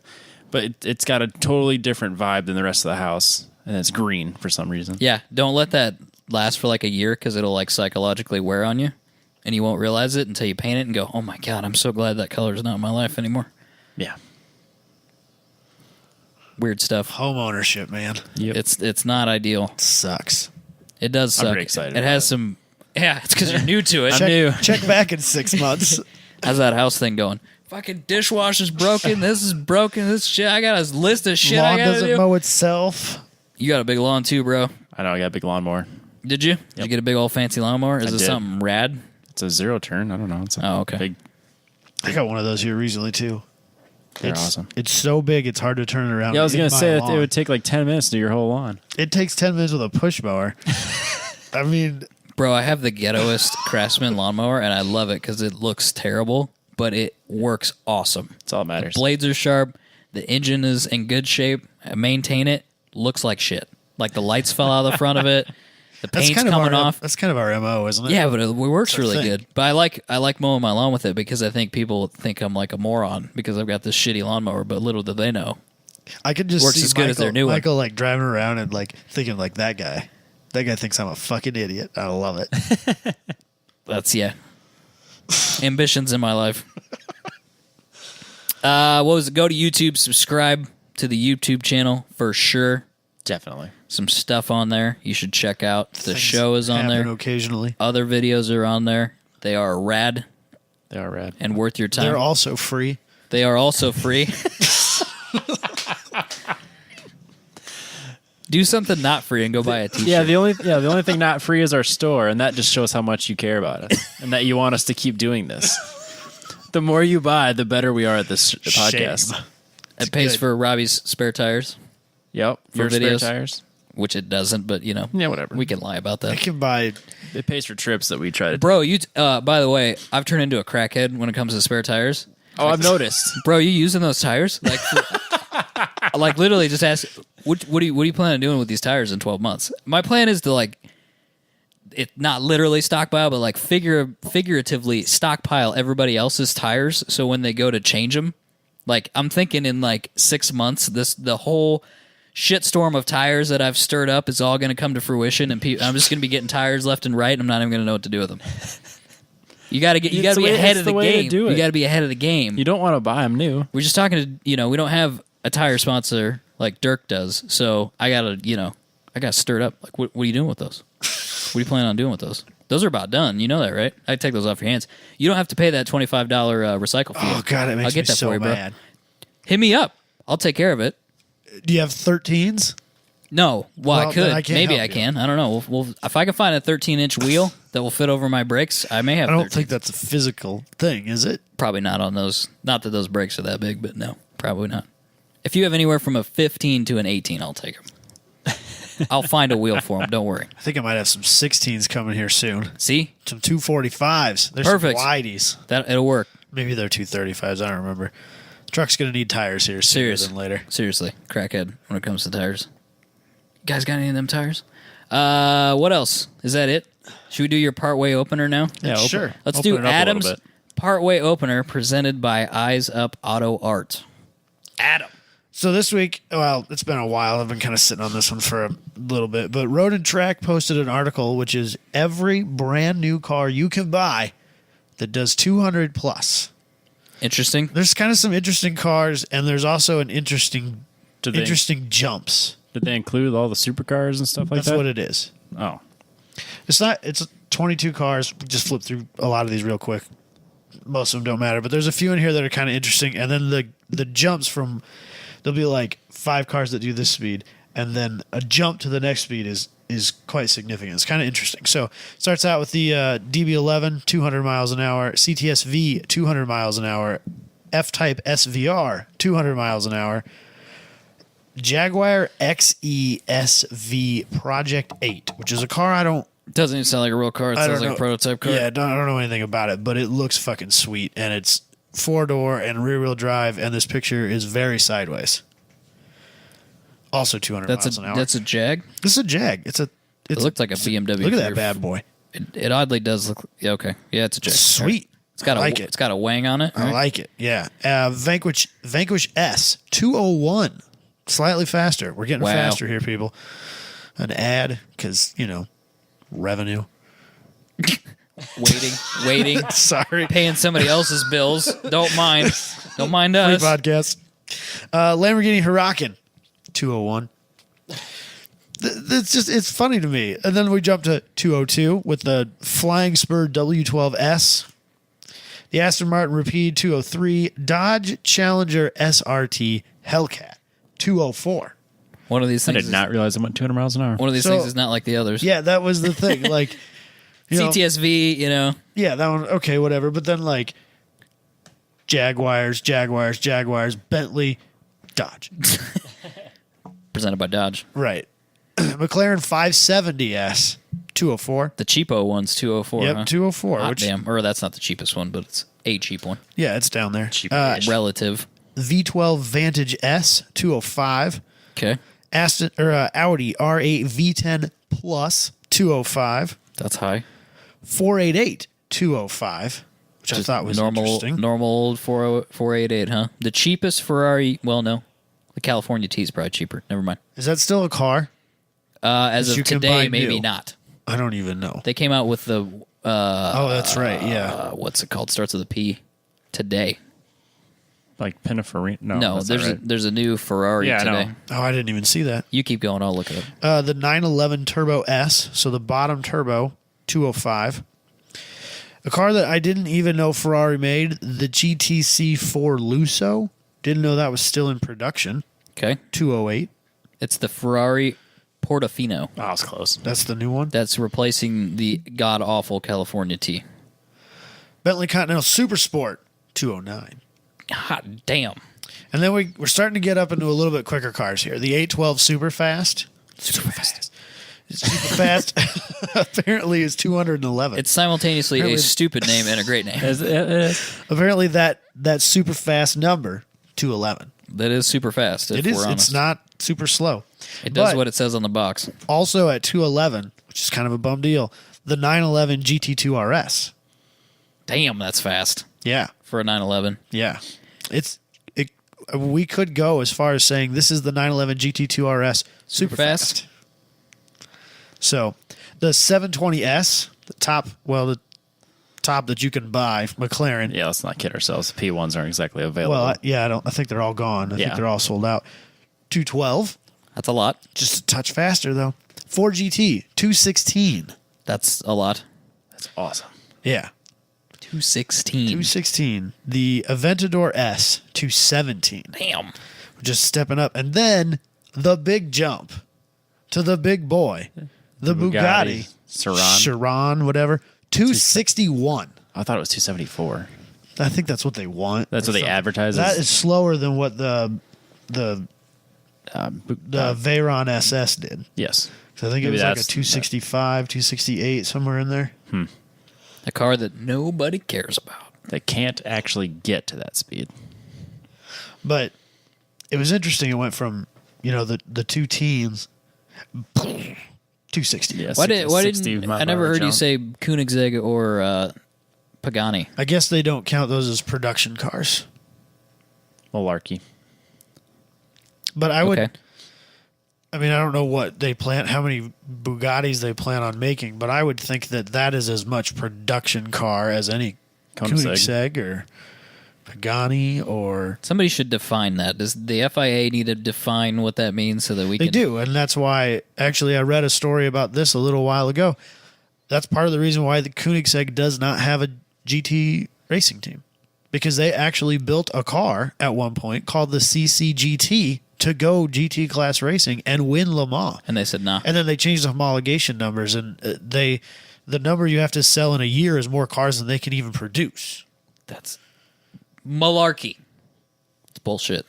But it's got a totally different vibe than the rest of the house, and it's green for some reason. Yeah, don't let that last for like a year because it'll like psychologically wear on you, and you won't realize it until you paint it and go, "Oh my god, I'm so glad that color is not in my life anymore." Yeah. Weird stuff. Home ownership, man. Yep. It's not ideal. Sucks. It does suck. I'm pretty excited It about has it. some. Yeah, it's because you're new to it. I'm new. Check back in 6 months. How's that house thing going? Fucking dishwasher's broken. This is broken. This shit. I got a list of shit I Lawn gotta doesn't do. mow itself. You got a big lawn too, bro. I know I got a big lawnmower. Did you? Did you get a big old fancy lawnmower? Is I it did. something rad? It's a 0 turn. I don't know. It's a Oh, okay. big. I got one of those here recently too. They're it's awesome. It's so big, it's hard to turn it around. Yeah, I was in gonna my say lawn. it would take like 10 minutes to do your whole lawn. It takes 10 minutes with a push mower. I mean, Bro, I have the ghettoest Craftsman lawnmower, and I love it because it looks terrible, but it works awesome. That's all that matters. The blades are sharp. The engine is in good shape. I maintain it. Looks like shit. Like the lights fell out of the front of it. The paint's coming off. That's kind of our MO, isn't it? Yeah, but it works really good. But I like mowing my lawn with it because I think people think I'm like a moron because I've got this shitty lawnmower, but little do they know. I could just works see as good as their new one. Michael like driving around and like thinking like that guy. That guy thinks I'm a fucking idiot. I love it. That's ambitions in my life. What was it? Go to YouTube, subscribe to the YouTube channel for sure. Definitely. Some stuff on there you should check out. The Things show is on there. Occasionally. Other videos are on there. They are rad. They are rad. And worth your time. They're also free. They are also free. Do something not free and go buy a t-shirt. Yeah, the only thing not free is our store, and that just shows how much you care about us and that you want us to keep doing this. The more you buy, the better we are at this podcast. It pays for Robbie's spare tires. Yep, For your videos. spare tires. Which it doesn't, but Yeah, whatever. we can lie about that. I can buy. It pays for trips that we try to. Bro, by the way, I've turned into a crackhead when it comes to spare tires. Oh, I've noticed. Bro, you using those tires? Like, like literally, just ask. What do you plan on doing with these tires in 12 months? My plan is to like, it not literally stockpile, but like figuratively stockpile everybody else's tires. So when they go to change them, like I'm thinking in like 6 months, the whole shitstorm of tires that I've stirred up is all going to come to fruition, and I'm just going to be getting tires left and right, and I'm not even going to know what to do with them. You got to be ahead of the game. You got to be ahead of the game. You don't want to buy them new. We're just talking to, we don't have a tire sponsor like Dirk does, so I got stirred up. Like, what are you doing with those? What are you planning on doing with those? Those are about done. You know that, right? I take those off your hands. You don't have to pay that $25 recycle fee. Oh God, it makes I'll get me that so for you, mad. bro. Hit me up. I'll take care of it. Do you have 13s? No. Well, I Well, could. then I can't Maybe help I you. can. I don't know. We'll if I can find a 13-inch wheel that will fit over my brakes, I may have. I don't 13. think that's a physical thing, is it? Probably not on those. Not that those brakes are that big, but no, probably not. If you have anywhere from a 15 to an 18, I'll take them. I'll find a wheel for them. Don't worry. I think I might have some 16s coming here soon. See? Some 245s. There's Perfect. some wideys. It'll work. Maybe they're 235s. I don't remember. Truck's going to need tires here sooner than later. Seriously. Crackhead when it comes to tires. You guys got any of them tires? What else? Is that it? Should we do your partway opener now? Yeah, Sure. Let's Open do it up a little Adam's bit. partway opener presented by Eyes Up Auto Art. Adam. So this week, well, it's been a while. I've been kind of sitting on this one for a little bit. But Road and Track posted an article, which is every brand new car you can buy that does 200 plus. Interesting. There's kind of some interesting cars, and there's also an interesting jumps. Did they include all the supercars and stuff like That's that? what it is. Oh, It's 22 cars. Just flip through a lot of these real quick. Most of them don't matter, but there's a few in here that are kind of interesting. And then the jumps from, there'll be like 5 cars that do this speed, and then a jump to the next speed is quite significant. It's kind of interesting. So starts out with the DB11, 200 miles an hour, CTS-V, 200 miles an hour, F-Type SVR, 200 miles an hour, Jaguar XE-SV Project 8, which is a car I don't... Doesn't even sound like a real car. It sounds like a prototype car. Yeah, I don't know anything about it, but it looks fucking sweet, and it's 4-door and rear-wheel drive, and this picture is very sideways. Also 200 miles an hour. That's a Jag? This is a Jag. It looks like a BMW. Look at that bad boy. It oddly does look... Yeah, okay. Yeah, it's a Jag. Sweet. It's got It's got a wang on it. I like it. Yeah. Vanquish S 201. Slightly faster. We're getting faster here, people. An ad, because, revenue. Waiting. Sorry. Paying somebody else's bills. Don't mind us. Free podcast. Lamborghini Huracan 201. It's funny to me. And then we jump to 202 with the Flying Spur W12S. The Aston Martin Rapide 203. Dodge Challenger SRT Hellcat 204. One of these I things did not realize it went 200 miles an hour. One of these things is not like the others. Yeah, that was the thing. Like, CTSV, Yeah, that one, okay, whatever. But then, like, Jaguars, Bentley, Dodge. Presented by Dodge. Right. McLaren 570S, 204. The cheapo one's 204. Yep, huh? 204. Hot Which, damn. Or that's not the cheapest one, but it's a cheap one. yeah, it's down there. Relative. V12 Vantage S 205. Okay. Audi R8 V10 Plus 205. That's high. 488 205, which I thought was interesting. Normal old 488, huh? The cheapest Ferrari, well, no. The California T is probably cheaper. Never mind. Is that still a car? As you of can today, buy maybe new? not. I don't even know. They came out with the, Oh, that's right. Yeah. what's it called? Starts with a P. Today. Like Pininfarina? No, that's not right. there's a new Ferrari Yeah, I today. know. Oh, I didn't even see that. You keep going. I'll look it up. The 911 Turbo S, so the bottom turbo, 205. A car that I didn't even know Ferrari made, the GTC4 Lusso. Didn't know that was still in production. Okay. 208. It's the Ferrari Portofino. Oh, it's close. That's the new one. That's replacing the god-awful California T. Bentley Continental Super Sport, 209. Hot damn. And then we're starting to get up into a little bit quicker cars here. The 812 Super Fast. Super Fast. Apparently is 211. It's simultaneously Apparently- a stupid name and a great name. Apparently that super fast number, 211. That is super fast, if It is. we're honest. It's not super slow. It does but what it says on the box. Also at 211, which is kind of a bum deal, the 911 GT2 RS. Damn, that's fast Yeah. for a 911. Yeah. We could go as far as saying this is the 911 GT2 RS super fast. So, the 720S, the top that you can buy, McLaren. Yeah, let's not kid ourselves. The P1s aren't exactly available. Well, I think they're all gone. I think Yeah. they're all sold out. 212, That's a lot. just a touch faster though. 4GT, 216. That's a lot. That's awesome. Yeah. 216. 216. The Aventador S, 217. Damn. Just stepping up. And then the big jump to the big boy, the Bugatti. Chiron, whatever. 261. I thought it was 274. I think that's what they want. That's what they advertise. That is slower than what the Veyron SS did. Yes. So I think Maybe it was like a that's- 265, 268, somewhere in there. A car that nobody cares about. They can't actually get to that speed. But it was interesting. It went from, the two teens, 260. Yes. Why 60 didn't mile I never per hour heard you jump. say Koenigsegg or Pagani? I guess they don't count those as production cars. Malarkey. But I would. Okay. I mean, I don't know what they plan, how many Bugattis they plan on making, but I would think that is as much production car as any Koenigsegg or Pagani or. Somebody should define that. Does the FIA need to define what that means so that we They can... do, and that's why, actually, I read a story about this a little while ago. That's part of the reason why the Koenigsegg does not have a GT racing team. Because they actually built a car at one point called the CCGT to go GT class racing and win Le Mans. And they said, nah. And then they changed the homologation numbers, and the number you have to sell in a year is more cars than they can even produce. That's malarkey. It's bullshit.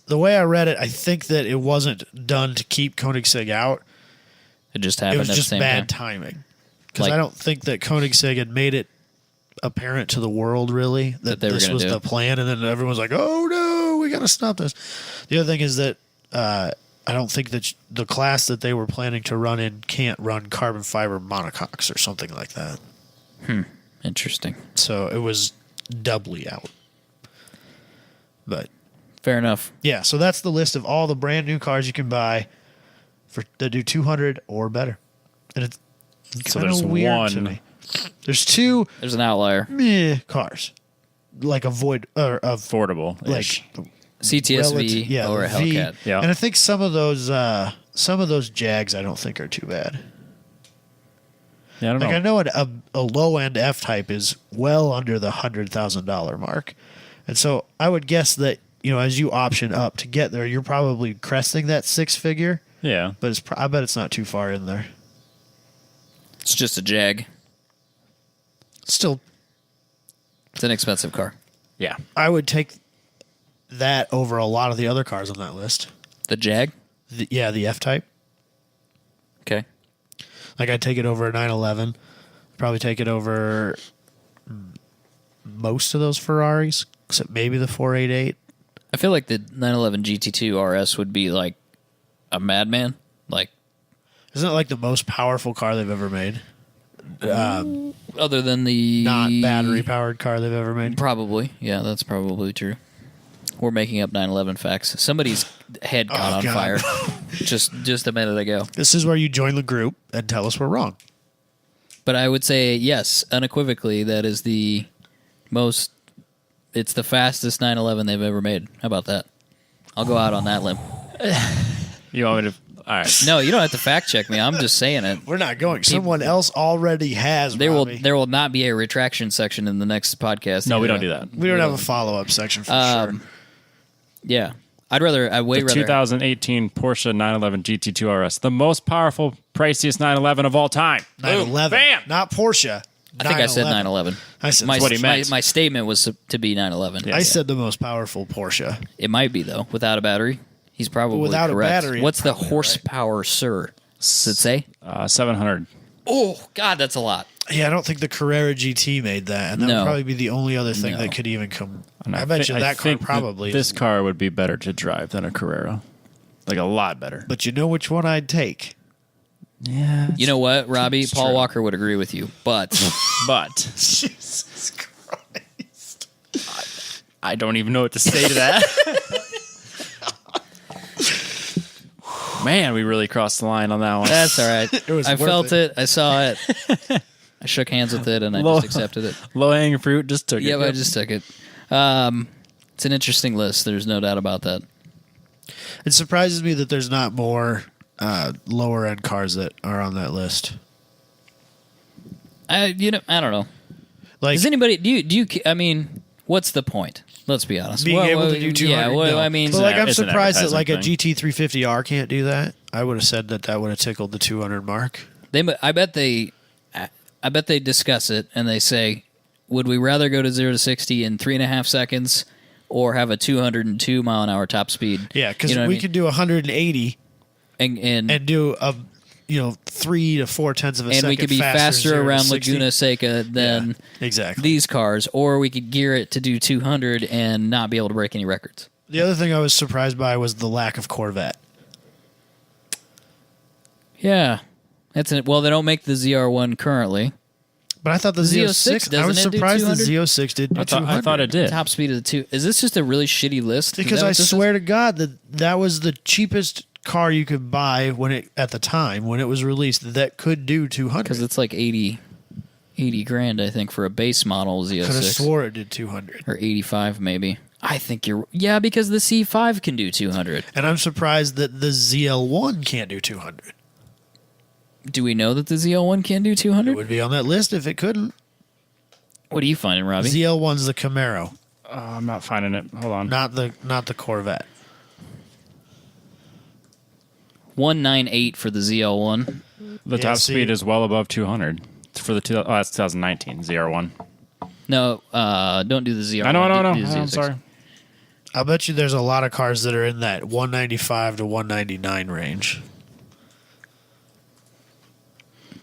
The way I read it, I think that it wasn't done to keep Koenigsegg out. It just It happened was at just the same bad time. timing. Because Like- I don't think that Koenigsegg had made it apparent to the world, really, that they were this gonna was do the it. plan. And then everyone's like, oh, no, we got to stop this. The other thing is that I don't think that the class that they were planning to run in can't run carbon fiber monocoques or something like that. Interesting. So it was doubly out. But Fair enough. yeah, so that's the list of all the brand new cars you can buy that do 200 or better. And it's So kind there's of weird to one. me. There's two There's an outlier. cars, like a Void or a Affordable. like CTSV or a V. Hellcat. Yeah. And I think some of those Jags I don't think are too bad. Yeah, I don't Like know. I know a low end F type is well under the $100,000 mark, and so I would guess that as you option up to get there, you're probably cresting that six figure. Yeah. But I bet it's not too far in there. It's just a Jag. Still, It's an expensive car. Yeah. I would take that over a lot of the other cars on that list. The Jag? The F type. Okay. Like I'd take it over a 911. Probably take it over most of those Ferraris, except maybe the 488. I feel like the 911 GT2 RS would be like a madman. Like, isn't it like the most powerful car they've ever made? Other than the Not battery powered car they've ever made. Probably, yeah, that's probably true. We're making up 911 facts. Somebody's head caught on God. fire just a minute ago. This is where you join the group and tell us we're wrong. But I would say yes, unequivocally, that is the most. It's the fastest 911 they've ever made. How about that? I'll go out on that limb. You want me to? All right. No, you don't have to fact check me. I'm just saying it. We're not going. Someone else already has. There Robbie. will not be a retraction section in the next podcast. No, we don't do that. We don't have a follow up section for sure. Yeah, I'd way rather 2018 Porsche 911 GT2 RS, the most powerful, priciest 911 of all time. 911. Bam! Not Porsche. I think I said 911. I said my, what he meant. my statement was to be 911. Yeah. I said the most powerful Porsche. It might be though, without a battery. He's probably Without a correct. battery, What's the probably horsepower, sir? Does it say? 700. Oh God, that's a lot. Yeah, I don't think the Carrera GT made that, and that No. would probably be the only other thing No. that could even come. And I bet you that car think probably. this car would be better to drive than a Carrera, like a lot better. But you know which one I'd take? Yeah, You know what, Robbie? It's Paul true. Walker would agree with you, but but Jesus Christ! I don't even know what to say to that. Man, we really crossed the line on that one. that's all right. It was I worth felt it. it. I saw it. I shook hands with it, and I Low- just accepted it. Low hanging fruit, just took it. Yeah, I just took it. It's an interesting list. There's no doubt about that. It surprises me that there's not more lower end cars that are on that list. I don't know. Like Does anybody do you? I mean, what's the point? Let's be honest. being able to do 200. Yeah, no. I mean, but like I'm it's an surprised that like a advertising GT350R can't do that. I would have said that would have tickled the 200 mark. I bet they discuss it and they say, would we rather go to 0 to 60 in 3.5 seconds or have a 202 mile an hour top speed? Yeah, because You know what I we mean? could do 180 and do a 3 to 4 tenths of a second. we could be faster faster 0 to around 60. Laguna Seca than Exactly. these cars, or we could gear it to do 200 and not be able to break any records. The other thing I was surprised by was the lack of Corvette. Yeah, well, they don't make the ZR1 currently. But I thought the Z06 Z06. I was doesn't it do surprised the 200? Z06 did do I 200. thought it did. Top speed of the two. Is this just a really shitty list? Because I swear to God that was the cheapest car you could buy at the time when it was released that could do 200. because it's like 80 grand, I think, for a base model Could have Z06, swore it did 200. or 85 maybe. I think because the C5 can do 200. And I'm surprised that the ZL1 can't do 200. Do we know that the ZL1 can do It 200? would be on that list if it couldn't. What are you finding, Robbie? ZL1's the Camaro, I'm not finding it. Hold on. not the Corvette. 198 for the ZL1. The Yeah, top see- speed is well above 200 for the that's 2019 ZR1. No, don't do the ZR1. I know. Do the I'm Z06. sorry. I'll bet you there's a lot of cars that are in that 195 to 199 range.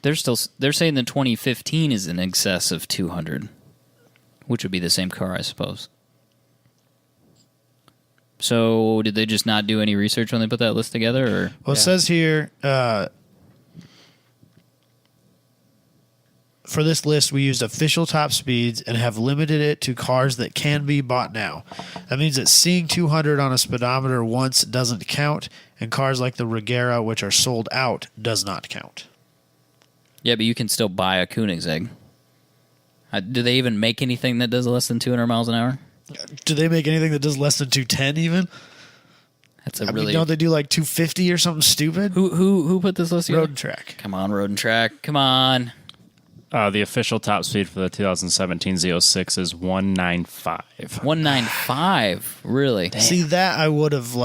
They're saying the 2015 is in excess of 200, which would be the same car, I suppose. So did they just not do any research when they put that list together, or Well, it says here, for this list, we used official top speeds and have limited it to cars that can be bought now. That means that seeing 200 on a speedometer once doesn't count, and cars like the Regera, which are sold out, does not count. yeah, but you can still buy a Koenigsegg. Do they even make anything that does less than 200 miles an hour? Do they make anything that does less than 210 even? That's I mean, don't they do like 250 or something stupid? Who put this list together? Road and Track. Come on, Road and Track. Come on. The official top speed for the 2017 Z06 is 195. 195. Really? See, that I would have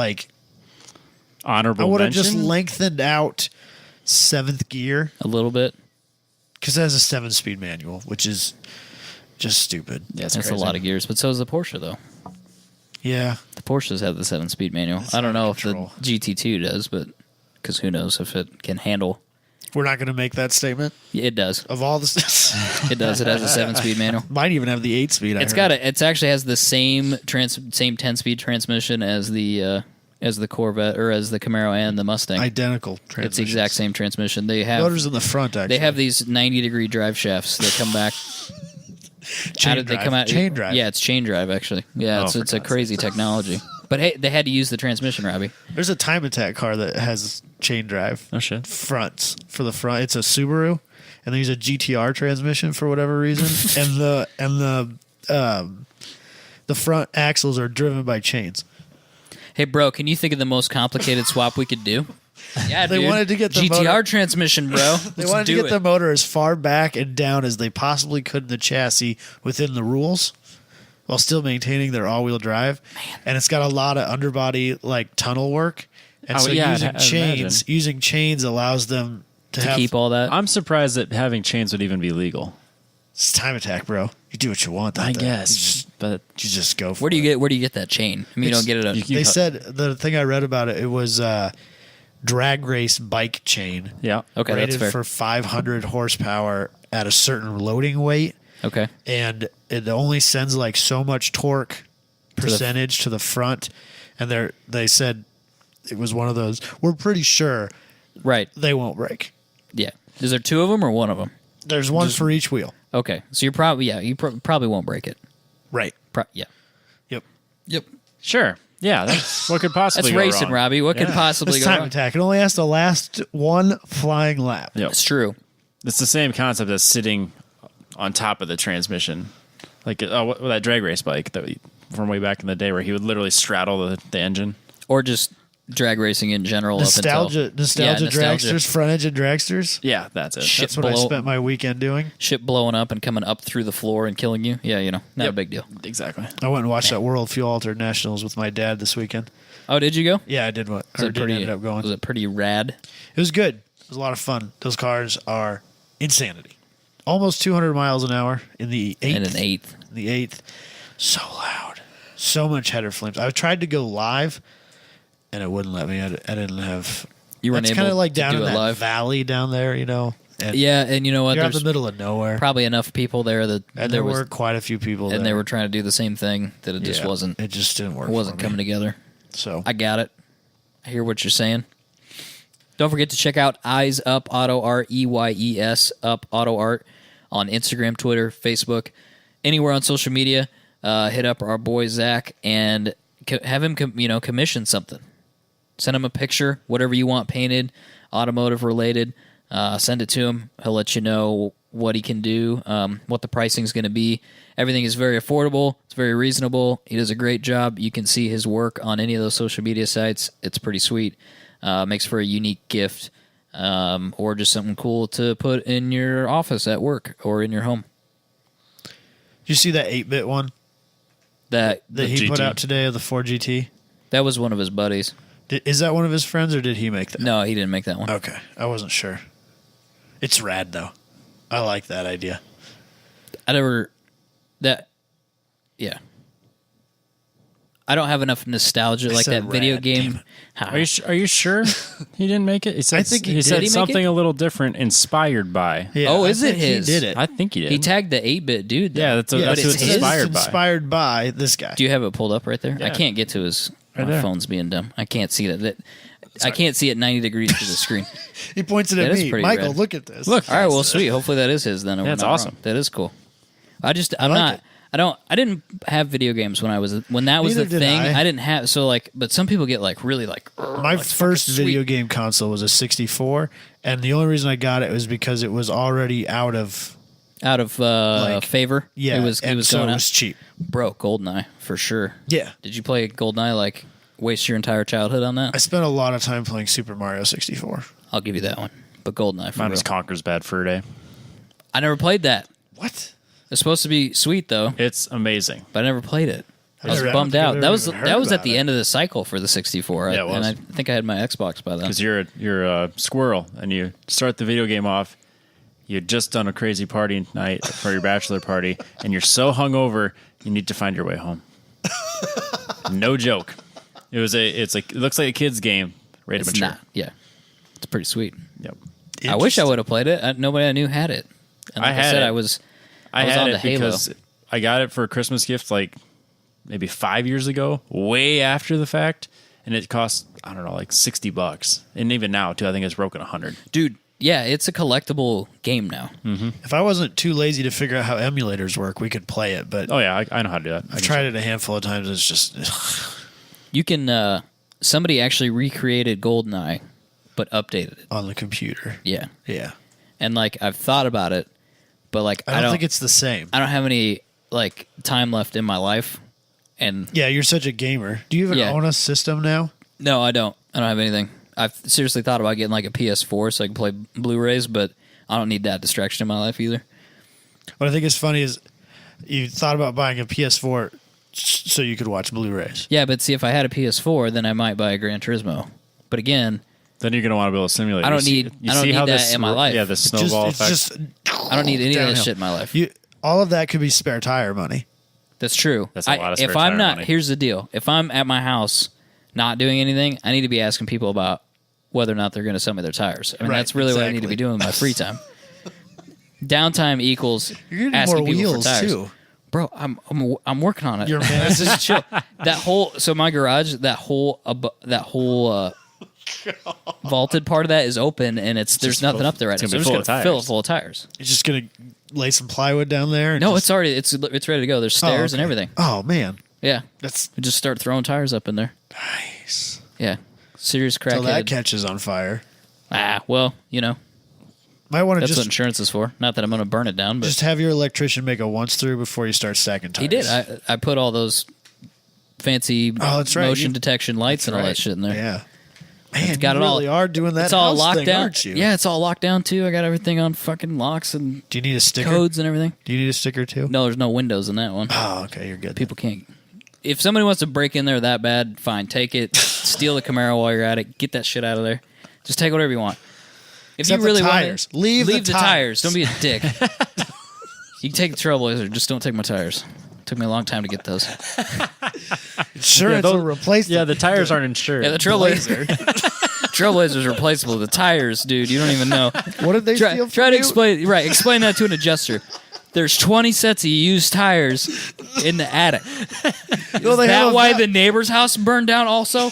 Honorable I would have mention. just lengthened out 7th gear A little bit. because it has a 7-speed manual, which is just stupid. Yeah, it's That's crazy. a lot of gears, but so is the Porsche, though. Yeah. The Porsches have the 7-speed manual. It's I don't out know of if the control. GT2 does, but because who knows if it can handle We're not going to make that statement. Yeah, it does. Of all the It does. It has a 7-speed manual. might even have the 8-speed. It's actually has the same 10-speed transmission as the Corvette or as the Camaro and the Mustang. Identical transmission. It's the exact same transmission. They have motors in the front. Actually, they have these 90-degree drive shafts that come back. chain drive. Yeah, it's chain drive actually. Yeah, it's a crazy technology. But hey, they had to use the transmission, Robbie. There's a Time Attack car that has chain drive. Oh shit! Fronts for the front. It's a Subaru, and they use a GTR transmission for whatever reason, and the front axles are driven by chains. Hey, bro, can you think of the most complicated swap we could do? Yeah, They dude. wanted to get the GTR motor- transmission, bro. They wanted to get the motor as far back and down as they possibly could in the chassis within the rules, while still maintaining their all-wheel drive. And it's got a lot of underbody like tunnel work, and using chains allows them to keep all that. I'm surprised that having chains would even be legal. It's Time Attack, bro. You do what you want. I guess, but you just go for Where do you it. get that chain? I mean, you don't get it. They said the thing I read about it was drag race bike chain. Yeah. Okay, that's rated fair. for 500 horsepower at a certain loading weight, Okay. and it only sends like so much torque percentage to the front. And they said it was one of those. We're pretty sure Right. they won't break. Yeah. Is there two of them or one of them? There's one for each wheel. Okay. So you're probably probably won't break it. Right. Yeah. Yep. Sure. Yeah. That's what could possibly That's go racing, wrong. Robbie. What could possibly It's go Time wrong? Attack. It only has to last one flying lap. Yep. It's true. It's the same concept as sitting on top of the transmission, like that drag race bike from way back in the day, where he would literally straddle the engine. Or just drag racing in general. Nostalgia nostalgia. dragsters, front engine dragsters. Yeah, that's it. Shit. That's what I spent my weekend doing. Shit blowing up and coming up through the floor and killing you. Yeah, not Yep. a big deal. Exactly. I went and watched that World Fuel Altered Nationals with my dad this weekend. Oh, did you go? Yeah, I did. Ended up going. Was it pretty rad? It was good. It was a lot of fun. Those cars are insanity. Almost 200 miles an hour in the eighth. And an eighth. The eighth. So loud. So much header flames. I tried to go live, and it wouldn't let me. I didn't have. You weren't It's able kind of like to down do in it that live. valley down there, And Yeah, and you know what? you're out in There's the middle of nowhere. probably enough people there that And there were quite a few people and there. they were trying to do the same thing that it just Yeah, wasn't. It just didn't work. It wasn't for me. coming together. So I got it. I hear what you're saying. Don't forget to check out Eyes Up Auto Art, EYES Up Auto Art on Instagram, Twitter, Facebook, anywhere on social media. Hit up our boy Zach and have him commission something. Send him a picture, whatever you want painted, automotive related. Send it to him. He'll let you know what he can do, what the pricing is going to be. Everything is very affordable. It's very reasonable. He does a great job. You can see his work on any of those social media sites. It's pretty sweet. Makes for a unique gift or just something cool to put in your office at work or in your home. did you see that 8-bit one That he put GT. out today of the Ford GT? that was one of his buddies. Is that one of his friends, or did he make that? No, he didn't make that one. Okay, I wasn't sure. It's rad though. I like that idea. Yeah. I don't have enough nostalgia like said that video rad, damn game. it. Are you sure he didn't make it? He said, I think he he did. said Did he make something it? a little different, inspired by. Yeah, Oh, I is it think his? He did it. I think he did. He tagged the 8-bit dude. Though. Yeah, that's Yeah, who but it's it's his? inspired by. Inspired by this guy. Do you have it pulled up right there? I Yeah. can't get to his. Right My there. phone's being dumb. I can't see that. I can't see it 90 degrees to the screen. He points it That at is me. pretty Michael, rad. look at this. Look. All right, well, sweet. Hopefully that is his then. Yeah, it's awesome. That is cool. I'm like not. it. I didn't have video games when that was the Neither did thing. I. I didn't have but some people get really My first fucking video sweet. game console was a 64, and the only reason I got it was because it was already out of favor. yeah. it was and so going it out. was cheap. Bro, GoldenEye for sure. Yeah, Did you play GoldenEye? Waste your entire childhood on that? I spent a lot of time playing Super Mario 64. I'll give you that one. But GoldenEye for Mine real. was Conker's Bad Fur Day. I never played that. What? It's supposed to be sweet though, It's amazing. but I never played it. I was I don't bummed think I've out. ever That was even heard at about the it. end of the cycle for the 64. Yeah, it was. And I think I had my Xbox by then. Because you're a squirrel and you start the video game off. You had just done a crazy party night for your bachelor party, and you're so hungover you need to find your way home. No joke. It looks like a kid's game. Rated It's mature. not. Yeah, it's pretty sweet. Yep. I wish I would have played it. Nobody I knew had it. And like I had said, it. I was had on it the Halo. because I got it for a Christmas gift like maybe 5 years ago, way after the fact, and it cost I don't know like $60, and even now too, I think it's broken 100. Dude, yeah, it's a collectible game now. Mm-hmm. If I wasn't too lazy to figure out how emulators work, we could play it. But Oh yeah, I know how to do that. I've tried it a handful of times. It's just You can. Somebody actually recreated GoldenEye, but updated it. on the computer. Yeah, Yeah, and like I've thought about it, but like I don't think it's the same. I don't have any like time left in my life, and Yeah, you're such a gamer. Do you even Yeah. own a system now? no, I don't. I don't have anything. I've seriously thought about getting like a PS4 so I can play Blu-rays, but I don't need that distraction in my life either. What I think is funny is you thought about buying a PS4 so you could watch Blu-rays. Yeah, but see, if I had a PS4, then I might buy a Gran Turismo. But again, Then you're going to want to be able to simulate. I don't You need- you I don't see need how that this in my life. Yeah, the snowball effect. It's just I don't need any of downhill. that shit in my life. All of that could be spare tire money. That's true. That's a lot of spare if I'm tire not, money. here's the deal. If I'm at my house not doing anything, I need to be asking people about whether or not they're going to sell me their tires. I mean, Right, that's really what I need to exactly. be doing in my free time. Downtime equals You're gonna need asking more people wheels for tires. too. Bro, I'm working on it. You're This is chill. That whole my garage, that whole vaulted part of that is open, and there's nothing up there right now. gonna So be I'm full just of gonna fill it tires. full of tires. You're just gonna lay some plywood down there. And No, just- it's already it's ready to go. There's stairs and okay. everything. Oh man, Yeah, that's we just start throwing tires up in there. nice. Yeah, serious Till that crackhead. catches on fire. Well, Might want to that's what just insurance is for. Not that I'm going to burn it down, but just have your electrician make a once through before you start stacking tires. he did. I put all those fancy that's right. motion You- detection lights and all Right. that shit in there. Yeah. Man, got you it all- really are doing that. It's all house locked thing, down. aren't you? Yeah, it's all locked down too. I got everything on fucking locks and Do you need a sticker? codes and everything. Do you need a sticker too? No, there's no windows in that one. Oh, okay, you're good. People can't. If somebody wants to break in there that bad, fine, take it. Steal the Camaro while you're at it. Get that shit out of there. Just take whatever you want. If Except you really the want tires. it, Leave the the tires. Don't be a dick. You can take the Trailblazer, just don't take my tires. Took me a long time to get those. Insurance those- will replace Yeah, the tires aren't insured. Yeah, the Trailblazer. Trailblazer's replaceable. The tires, dude, you don't even know. What did they steal from Try to you? explain that to an adjuster. There's 20 sets of used tires in the attic. Well, they Is have that a why va- the neighbor's house burned down also?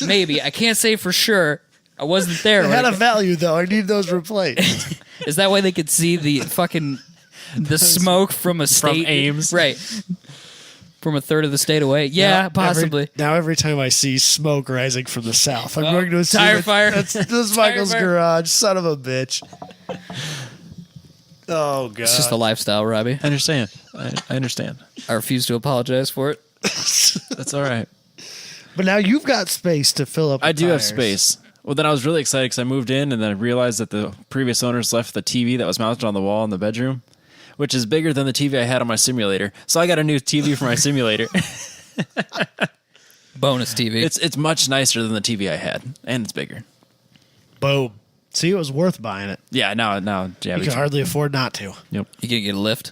Maybe. I can't say for sure. I wasn't there. They when had it- a value though. I need those replaced. Is that why they could see the smoke from a state? Ames. Right. From a third of the state away? Yeah, Now, possibly. every time I see smoke rising from the south, I'm going to assume tire fire. That's Tire Michael's fire. garage. Son of a bitch. Oh god. It's just a lifestyle, Robbie. I understand. I understand. I refuse to apologize for it. That's all right. But now you've got space to fill up. I the do have tires. space. Well, then I was really excited because I moved in and then I realized that the previous owners left the TV that was mounted on the wall in the bedroom, which is bigger than the TV I had on my simulator. So I got a new TV for my simulator. Bonus TV. It's much nicer than the TV I had, and it's bigger. Boom. See, it was worth buying it. Yeah, now, yeah, You can hardly afford not to. yep, You can get a lift.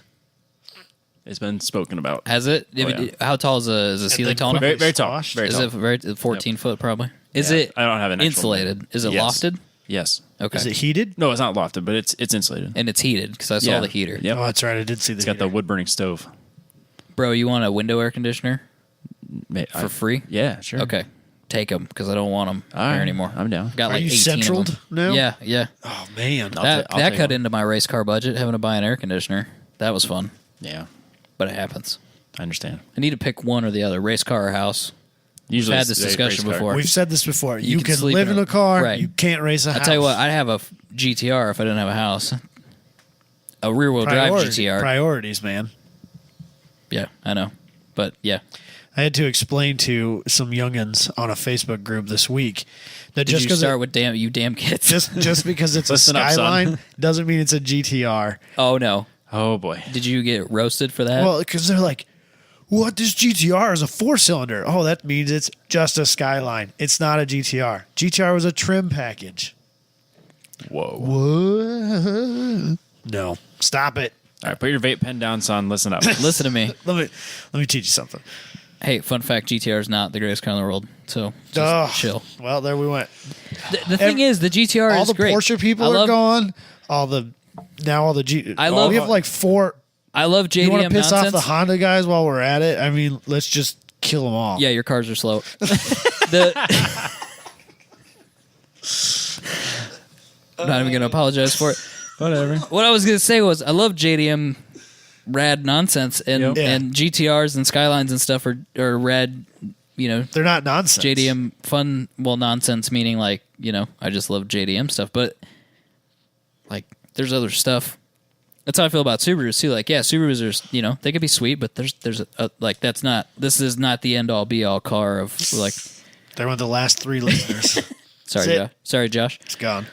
it's been spoken about. Has it? yeah. How tall is the ceiling then tall enough? Very, very tall. Squashed? Very Is tall. it very 14 foot probably? Is Yeah. it? I don't have an actual insulated. Is it Yes. lofted? Yes. Okay. Is it heated? No, it's not lofted, but it's insulated. And it's heated because I saw Yeah. the heater. Yep. Oh, that's right. I did see the It's got the heater. wood burning stove. Bro, you want a window air conditioner for free? Yeah, sure. Okay, take them because I don't want them All right. here anymore. I'm down. Got Are like you 18 of centraled them. now? Yeah, yeah. Oh man. I'll That take cut 'em. into my race car budget having to buy an air conditioner. That was fun, Yeah, but it happens. I understand. I need to pick one or the other: race car or house. Usually had it's this a discussion race car. before. We've said this before. You, can can sleep live in in a- a car. right. You can't race a house. I'll tell you what, I'd have a GTR if I didn't have a house. A rear wheel drive GTR. Priorities, man. Yeah, I know, but yeah. I had to explain to some youngins on a Facebook group this week that Did just you because start with damn kids? just because it's a Listen up, son. Skyline doesn't mean it's a GTR. Oh no! Oh boy. Did you get roasted for that? Well, because they're like, "What? This GTR is a 4-cylinder." Oh, that means it's just a Skyline. It's not a GTR. GTR was a trim package. Whoa. What? No, stop it. All right, put your vape pen down, son. Listen up. Listen to me. Let me teach you something. Hey, fun fact: GTR is not the greatest car in the world. So just chill. Well, there we went. The thing is, the GTR All is the great. Porsche people are gone. All the we have like 4. I love JDM You want to piss nonsense. off the Honda guys while we're at it? I mean, let's just kill them all. Yeah, your cars are slow. I'm not even going to apologize for it. Whatever. What I was going to say was I love JDM rad nonsense, and Yep. and GTRs and Skylines and stuff are rad, They're not nonsense. JDM fun, nonsense meaning like, I just love JDM stuff, but like there's other stuff. That's how I feel about Subarus too. Like, yeah, Subarus are, they could be sweet, but there's like this is not the end all be all car of like. They're one of the last 3 listeners. Sorry, Josh. It's gone.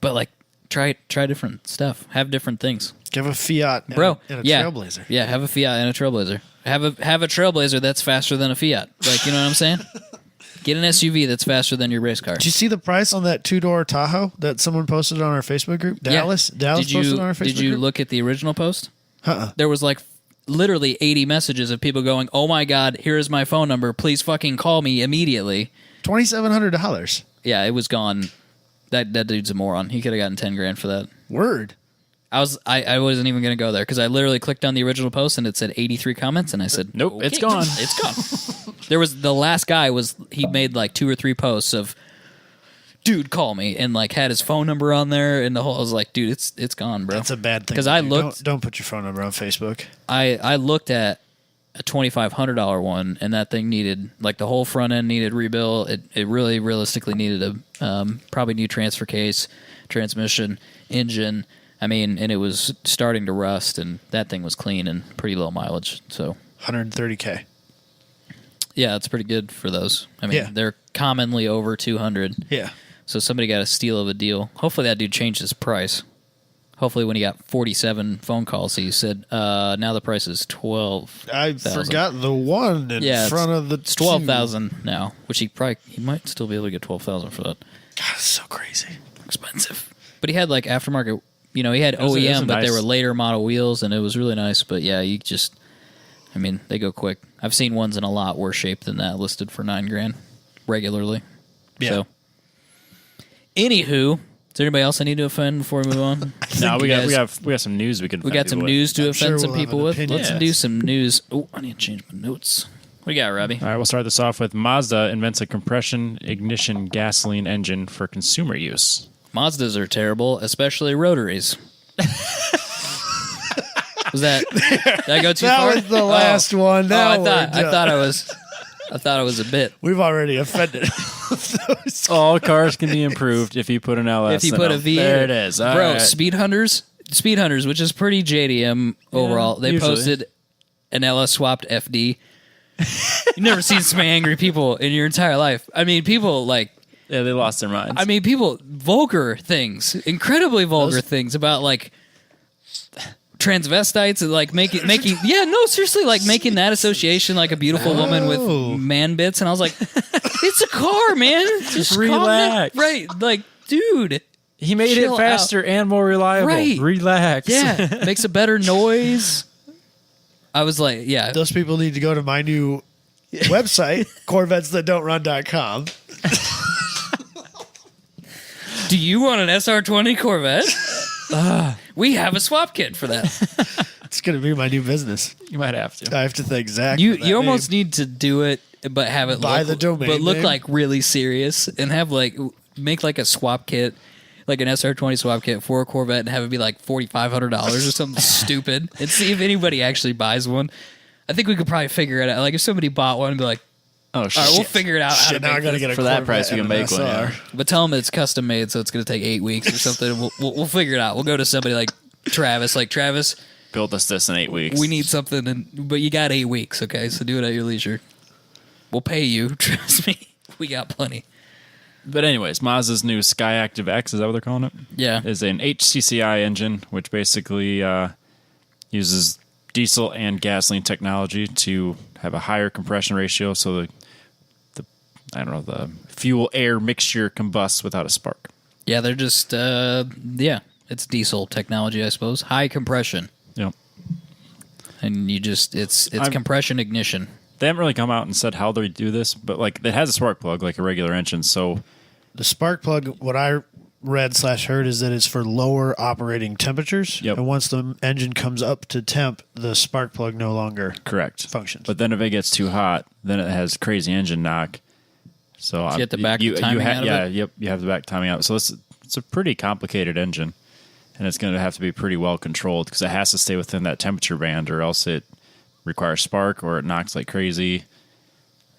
But like, try different stuff. Have different things. Give a Fiat and Bro, and a yeah. Trailblazer. Yeah, have a Fiat and a Trailblazer. Have a Trailblazer that's faster than a Fiat. Like, you know what I'm saying? Get an SUV that's faster than your race car. Did you see the price on that 2-door Tahoe that someone posted on our Facebook group? Dallas posted on our Facebook group? Did you look at the original post? Uh-uh. There was like literally 80 messages of people going, "Oh my God, here is my phone number. Please fucking call me immediately." $2,700. Yeah, it was gone. That dude's a moron. He could have gotten $10,000 for that. Word. I wasn't even going to go there because I literally clicked on the original post and it said 83 comments and I said, Nope, okay, it's gone. It's gone. The last guy he made like 2 or 3 posts of, dude, call me, and like had his phone number on there and the whole. I was like, dude, it's gone, bro. That's a bad thing. Because I looked. Don't put your phone number on Facebook. I looked at a $2,500 one and that thing needed like the whole front end needed rebuild. It really realistically needed a probably new transfer case, transmission, engine. I mean, and it was starting to rust, and that thing was clean and pretty low mileage. So $130K. Yeah, it's pretty good for those. I mean, they're commonly over 200. Yeah. So somebody got a steal of a deal. Hopefully that dude changed his price. Hopefully when he got 47 phone calls, he said, now the price is 12. I forgot the one in front of the It's 12,000 now, which he might still be able to get 12,000 for that. God, it's so crazy. Expensive. But he had like aftermarket, he had It was OEM, but nice. they were later model wheels, and it was really nice. But yeah, they go quick. I've seen ones in a lot worse shape than that listed for $9,000 regularly. Yeah. So, anywho, is there anybody else I need to offend before we move on? No, we got some news we can. We got some news to offend some we'll have people an with. opinion. Let's do some news. Oh, I need to change my notes. What do you got, Robbie? All right, we'll start this off with Mazda invents a compression ignition gasoline engine for consumer use. Mazdas are terrible, especially rotaries. Did I go too That far? was the last one. Now I we're thought I was a bit. We've already offended. All cars can be improved if you put an LS. If you put a V, there it is. All bro. right. Speed Hunters, which is pretty JDM overall. They usually. posted an LS swapped FD. You've never seen so many angry people in your entire life. I mean, people like. Yeah, they lost their minds. I mean, people vulgar things, incredibly vulgar things about like transvestites and like making seriously, like making that association like a beautiful woman with man bits, and I was like, it's a car, man. Just relax. Right, like, dude. he made it chill faster and more reliable. Right. Relax. Yeah, makes a better noise. I was like, yeah. Those people need to go to my new website, CorvettesThatDon'tRun.com. Do you want an SR20 Corvette? We have a swap kit for that. It's going to be my new business. You might have to. I have to thank Zach. You almost need to do it, but have it Buy look, the domain but look name. like really serious, and have like make like a swap kit, like an SR20 swap kit for a Corvette, and have it be like $4,500 or something stupid, and see if anybody actually buys one. I think we could probably figure it out. Like if somebody bought one, and be like, Oh shit! all right, we'll figure it out. How to now I make got to this. get a For that Corvette price, we and can an make one, SR. yeah. But tell them it's custom made, so it's going to take 8 weeks or something. We'll figure it out. We'll go to somebody like Travis. Like Travis, Build us this in 8 weeks. we need something, but you got 8 weeks, okay? So do it at your leisure. We'll pay you. Trust me, we got plenty. But anyways, Mazda's new Skyactiv X, is that what they're calling it? Yeah. Is an HCCI engine, which basically uses diesel and gasoline technology to have a higher compression ratio, so the fuel air mixture combusts without a spark. Yeah, they're just it's diesel technology, I suppose. High compression, Yep. and it's compression ignition. they haven't really come out and said how they do this, but like it has a spark plug like a regular engine. So The spark plug, what I read/heard is that it's for lower operating temperatures. Yep. And once the engine comes up to temp, the spark plug no longer correct functions. But then if it gets too hot, then it has crazy engine knock. So you get the back timing out of it? Yep, you have the back timing out. So it's a pretty complicated engine, and it's going to have to be pretty well controlled because it has to stay within that temperature band, or else it requires spark or it knocks like crazy.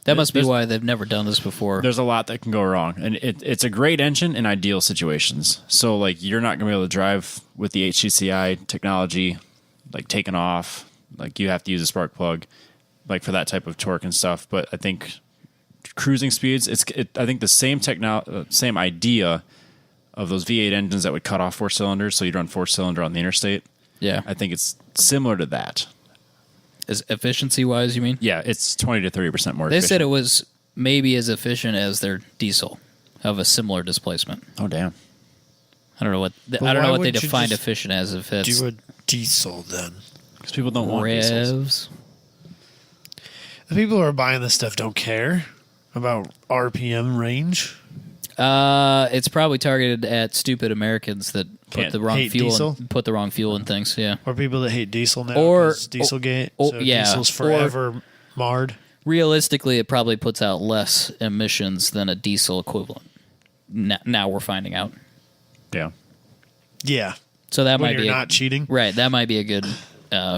That must be why they've never done this before. There's a lot that can go wrong, and it's a great engine in ideal situations. So like you're not going to be able to drive with the HCCI technology like taken off. Like you have to use a spark plug like for that type of torque and stuff. But I think cruising speeds, I think the same idea of those V8 engines that would cut off 4 cylinders, so you'd run 4-cylinder on the interstate. Yeah. I think it's similar to that. As efficiency-wise, you mean? Yeah, it's 20 to 30% more They efficient. said it was maybe as efficient as their diesel of a similar displacement. Oh, damn. I don't know what But I don't why know what they wouldn't you defined just efficient as. If it's do a diesel then. Because people don't want diesels. revs. The people who are buying this stuff don't care about RPM range. It's probably targeted at stupid Americans that put Can't the wrong hate fuel diesel? and put the wrong fuel in things. Yeah. Or people that hate diesel now. Or- 'cause Dieselgate. So yeah, diesel's or- forever marred. Realistically, it probably puts out less emissions than a diesel equivalent. Now we're finding out. Yeah. Yeah. So that When might you're be not cheating. right. That might be a good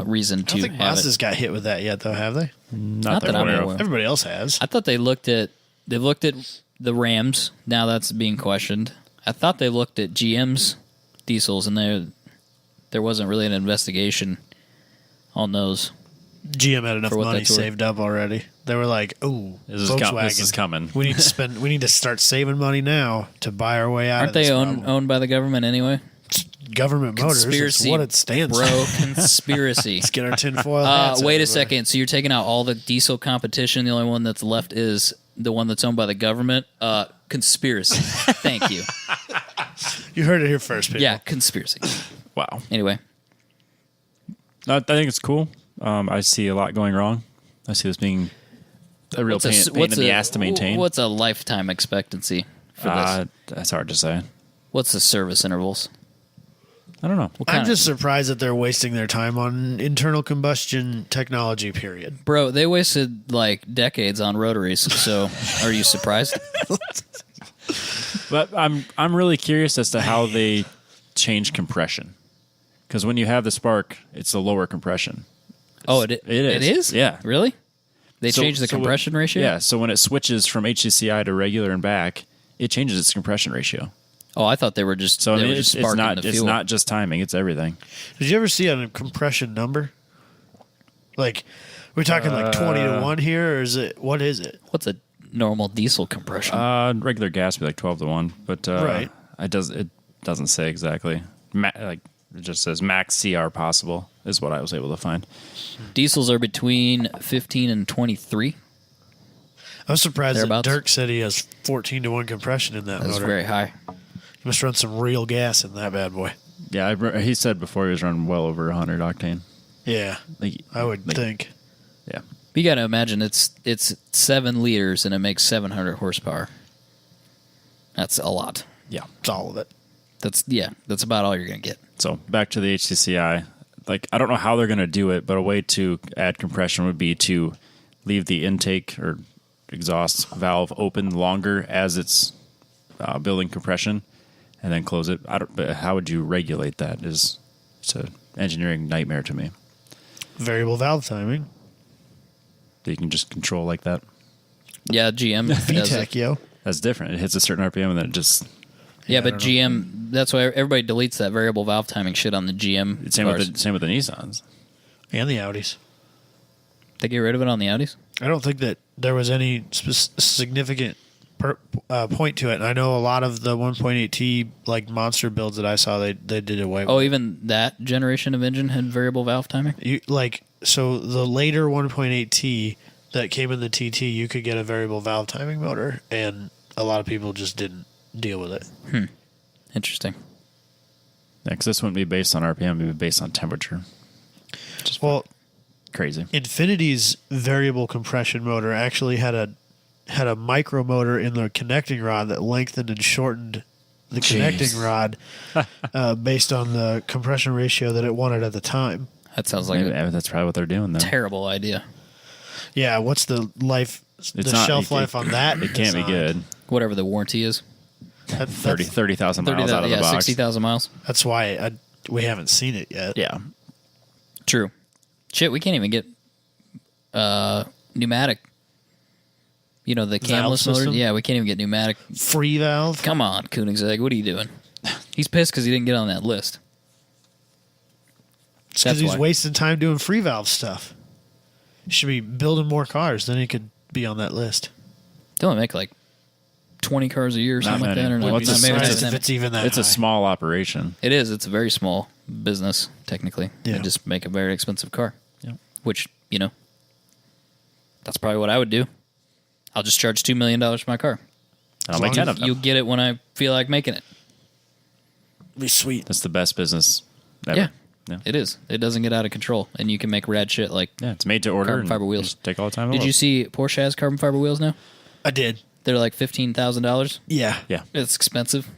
reason I to don't think have Mazda's it. got hit with that yet, though, have they? Not that I'm aware of. aware of. Everybody else has. I thought they've looked at the Rams. Now that's being questioned. I thought they looked at GM's diesels, and there wasn't really an investigation on those. GM had enough For what money that's worth. saved up already. They were like, "Oh, This is Volkswagen, coming. we need to spend. We need to start saving money now to buy our way out." Aren't of this they problem." owned by the government anyway? Government Motors? It's Conspiracy, what it stands bro. for. Conspiracy. Let's get our tinfoil hats. Wait a everybody. second. So you're taking out all the diesel competition. The only one that's left is the one that's owned by the government. Conspiracy. Thank you. You heard it here first, people. Yeah, conspiracy. Wow. Anyway, I think it's cool. I see a lot going wrong. I see this being a real pain in the ass to maintain. What's a lifetime expectancy for this? That's hard to say. What's the service intervals? I don't know. I'm just surprised that they're wasting their time on internal combustion technology, period. Bro, they wasted like decades on rotaries. So, are you surprised? But I'm really curious as to how they change compression. Because when you have the spark, it's a lower compression. Oh, it is. It is? Yeah. Really? They So- changed the so compression ratio? Yeah, so when it switches from HCCI to regular and back, it changes its compression ratio. Oh, I thought they were just So they I were mean, just it's sparking not the it's fuel. not just timing; it's everything. Did you ever see a compression number? Like, we're talking like 20 to 1 here, or is it, what is it? What's a normal diesel compression? Regular gas would be like 12-1, but Right. it doesn't say exactly. Like it just says max CR possible is what I was able to find. Diesels are between 15 and 23. I'm surprised that Thereabouts. Dirk said he has 14 to 1 compression in that That's motor. very high. He must run some real gas in that bad boy. Yeah, he said before he was running well over 100 octane. Yeah, Like, I would think. Yeah. You got to imagine it's 7 liters and it makes 700 horsepower. That's a lot. Yeah. It's all of it. That's about all you're going to get. So back to the HCCI. Like, I don't know how they're going to do it, but a way to add compression would be to leave the intake or exhaust valve open longer as it's building compression, and then close it. But how would you regulate that? It's an engineering nightmare to me. Variable valve timing. That you can just control like that. Yeah, GM does it. VTEC, yo. That's different. It hits a certain RPM and then it just. Yeah, I but don't GM, that's why everybody deletes that variable valve timing shit on the GM. Same cars. with the Nissans. And the Audis. They get rid of it on the Audis? I don't think that there was any significant point to it. And I know a lot of the 1.8T like monster builds that I saw, they did away with. Oh, even that generation of engine had variable valve timing? So the later 1.8T that came in the TT, you could get a variable valve timing motor, and a lot of people just didn't deal with it. Interesting. Yeah, because this wouldn't be based on RPM, it would be based on temperature. Well, crazy. Infinity's variable compression motor actually had a micro motor in the connecting rod that lengthened and shortened the connecting rod based on the compression ratio that it wanted at the time. That sounds like a That's probably what they're doing, though. terrible idea. Yeah, what's the shelf life on that? It can't be good. Whatever the warranty is. 30,000 miles out of the box. 60,000 miles. That's why we haven't seen it yet. Yeah. True. Shit, we can't even get pneumatic. You know, the Valve camless motor? system? Yeah, we can't even get pneumatic. Free valve. Come on, Koenigsegg. What are you doing? He's pissed because he didn't get on that list. It's because That's he's why. wasting time doing free valve stuff. He should be building more cars. Then he could be on that list. They only make like 20 cars a year or Not something like that. many. Or Well, not, it's a maybe size not If that it's even that It's high. a small operation. It is. It's a very small business, technically. Yeah. They just make a very expensive car. Yeah. Which, you know, that's probably what I would do. I'll just charge $2 million for my car. I'll make 10 of them. You'll get it when I feel like making it. be sweet. That's the best business ever. Yeah. Yeah. It is. It doesn't get out of control. And you can make rad shit like... Yeah, it's made to order. Carbon and fiber wheels. just take all the time. Did you see Porsche has carbon fiber wheels now? I did. They're like $15,000. Yeah. Yeah. It's expensive.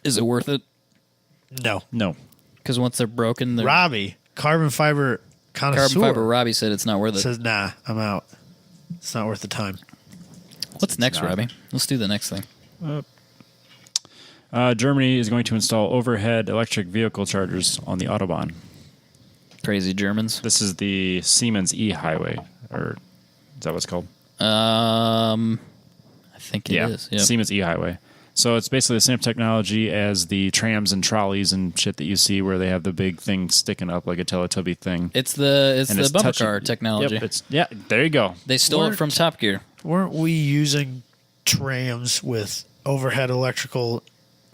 Is it worth it? No. No. Because once they're broken, they're... Robbie, carbon fiber connoisseur, Carbon fiber Robbie said it's not worth it. says, "Nah, I'm out. It's not worth the time." What's next, not. Robbie? Let's do the next thing. Germany is going to install overhead electric vehicle chargers on the Autobahn. Crazy Germans. This is the Siemens E-Highway, or is that what it's called? I think it is. Yep. Siemens E-Highway. So it's basically the same technology as the trams and trolleys and shit that you see where they have the big thing sticking up like a Teletubby thing. It's the And it's bumper touching- car technology. Yep, there you go. They stole it from Top Gear. Weren't we using trams with overhead electrical,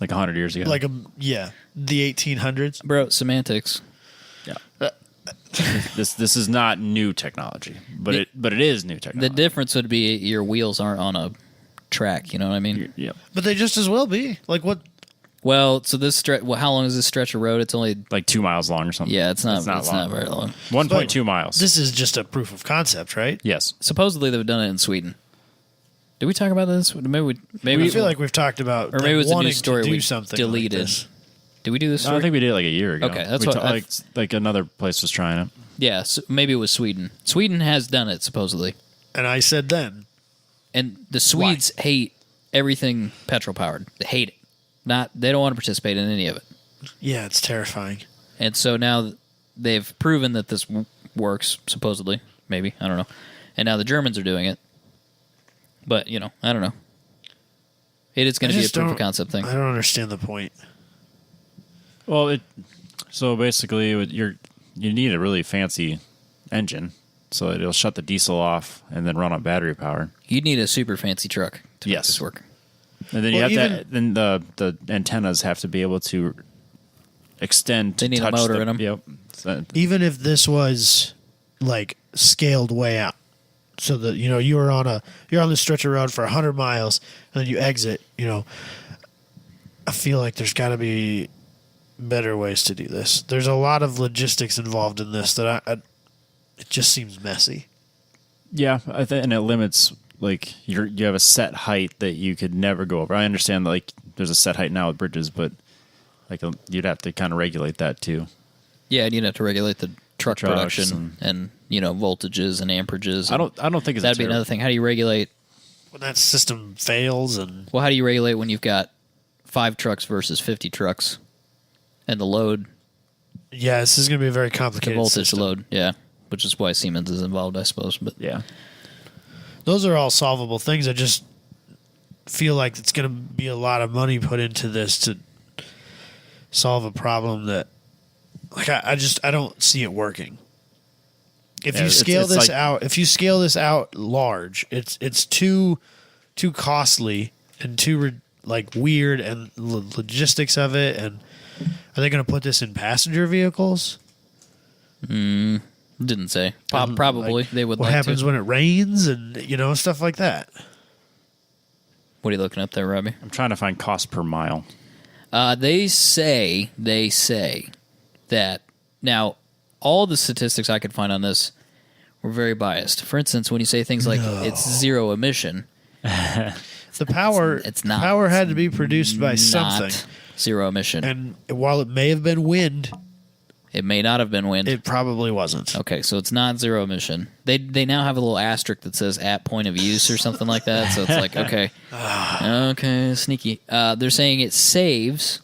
Like 100 years ago. the 1800s? Bro, semantics. This is not new technology, but it is new The technology. difference would be your wheels aren't on a track, you know what I mean? Yep. But they just as well be. Like what? Well, so this stretch, well, how long is this stretch of road? It's only, Like 2 miles long or something. yeah, it's not long. very long. 1.2 miles. This is just a proof of concept, right? Yes. Supposedly they've done it in Sweden. Did we talk about this? Maybe I feel like we've talked about, or maybe it was a wanting new story to do we something deleted. Like this. Did we do this I story? think we did it like a year ago. Okay, that's We what I- like another place was trying it. Yeah, so maybe it was Sweden. Sweden has done it, supposedly. And I said then, And the Swedes hate everything petrol powered. They hate it. They don't want to participate in any of it. yeah, it's terrifying. And so now they've proven that this works, supposedly. Maybe. I don't know. And now the Germans are doing it. But, you know, I don't know. It is going to be a proof of concept thing. I don't understand the point. Well, so basically you need a really fancy engine so that it'll shut the diesel off and then run on battery power. You'd need a super fancy truck to make this work. And then then the antennas have to be able to extend. They need a motor in them. Yep. So, Even if this was like scaled way out, so that you're on this stretch of road for 100 miles and then you exit, I feel like there's got to be better ways to do this. There's a lot of logistics involved in this that it just seems messy. yeah, and it limits. Like you have a set height that you could never go over. I understand like there's a set height now with bridges, but like you'd have to kind of regulate that too. Yeah, and you'd have to regulate the truck Trucks production and voltages and amperages. I don't think it's That'd be another thing. How do you regulate? When that system fails and Well, how do you regulate when you've got 5 trucks versus 50 trucks and the load, yeah, this is going to be a very the complicated voltage system. load? Yeah, which is why Siemens is involved, I suppose. But Yeah. Those are all solvable things. I just feel like it's going to be a lot of money put into this to solve a problem that, like, I don't see it working. If Yeah, you it's scale this like- out, large, it's too costly and too like weird, and logistics of it. And are they going to put this in passenger vehicles? didn't say. Probably Like, they would What like happens to. when it rains and stuff like that? What are you looking up there, Robbie? I'm trying to find cost per mile. They say that now all the statistics I could find on this were very biased. For instance, when you say things like it's zero emission, The power, it's not. Power had to be produced by not something. zero emission. And while it may have been wind, It may not have been wind. it probably wasn't. Okay, so it's not zero emission. They now have a little asterisk that says at point of use or something like that. So it's like, okay, sneaky. They're saying it saves.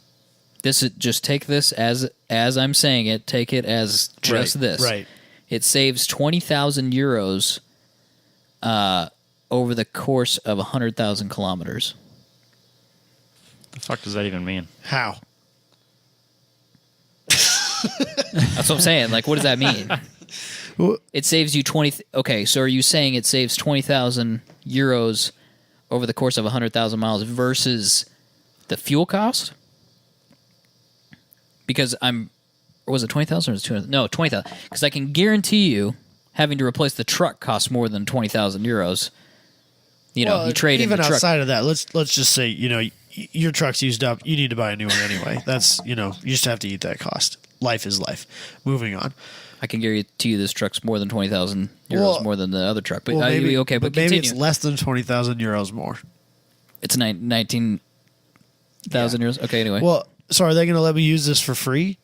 This is, just take this as I'm saying it. Take it as just this. Right. It saves 20,000 euros over the course of 100,000 kilometers. The fuck does that even mean? How? That's what I'm saying. Like, what does that mean? It saves you 20. Okay, so are you saying it saves 20,000 euros over the course of 100,000 miles versus the fuel cost? Because was it 20,000 or was it 200? No, 20,000. Because I can guarantee you, having to replace the truck costs more than 20,000 euros. You know, you trade in the even truck. outside of that. Let's just say your truck's used up. You need to buy a new one anyway. That's you just have to eat that cost. Life is life. Moving on. I can guarantee you this truck's more than 20,000 euros more than the other truck. But maybe, okay, but maybe continue. it's less than 20,000 euros more. It's 19,000 euros. Okay, anyway. Well, so are they going to let me use this for free?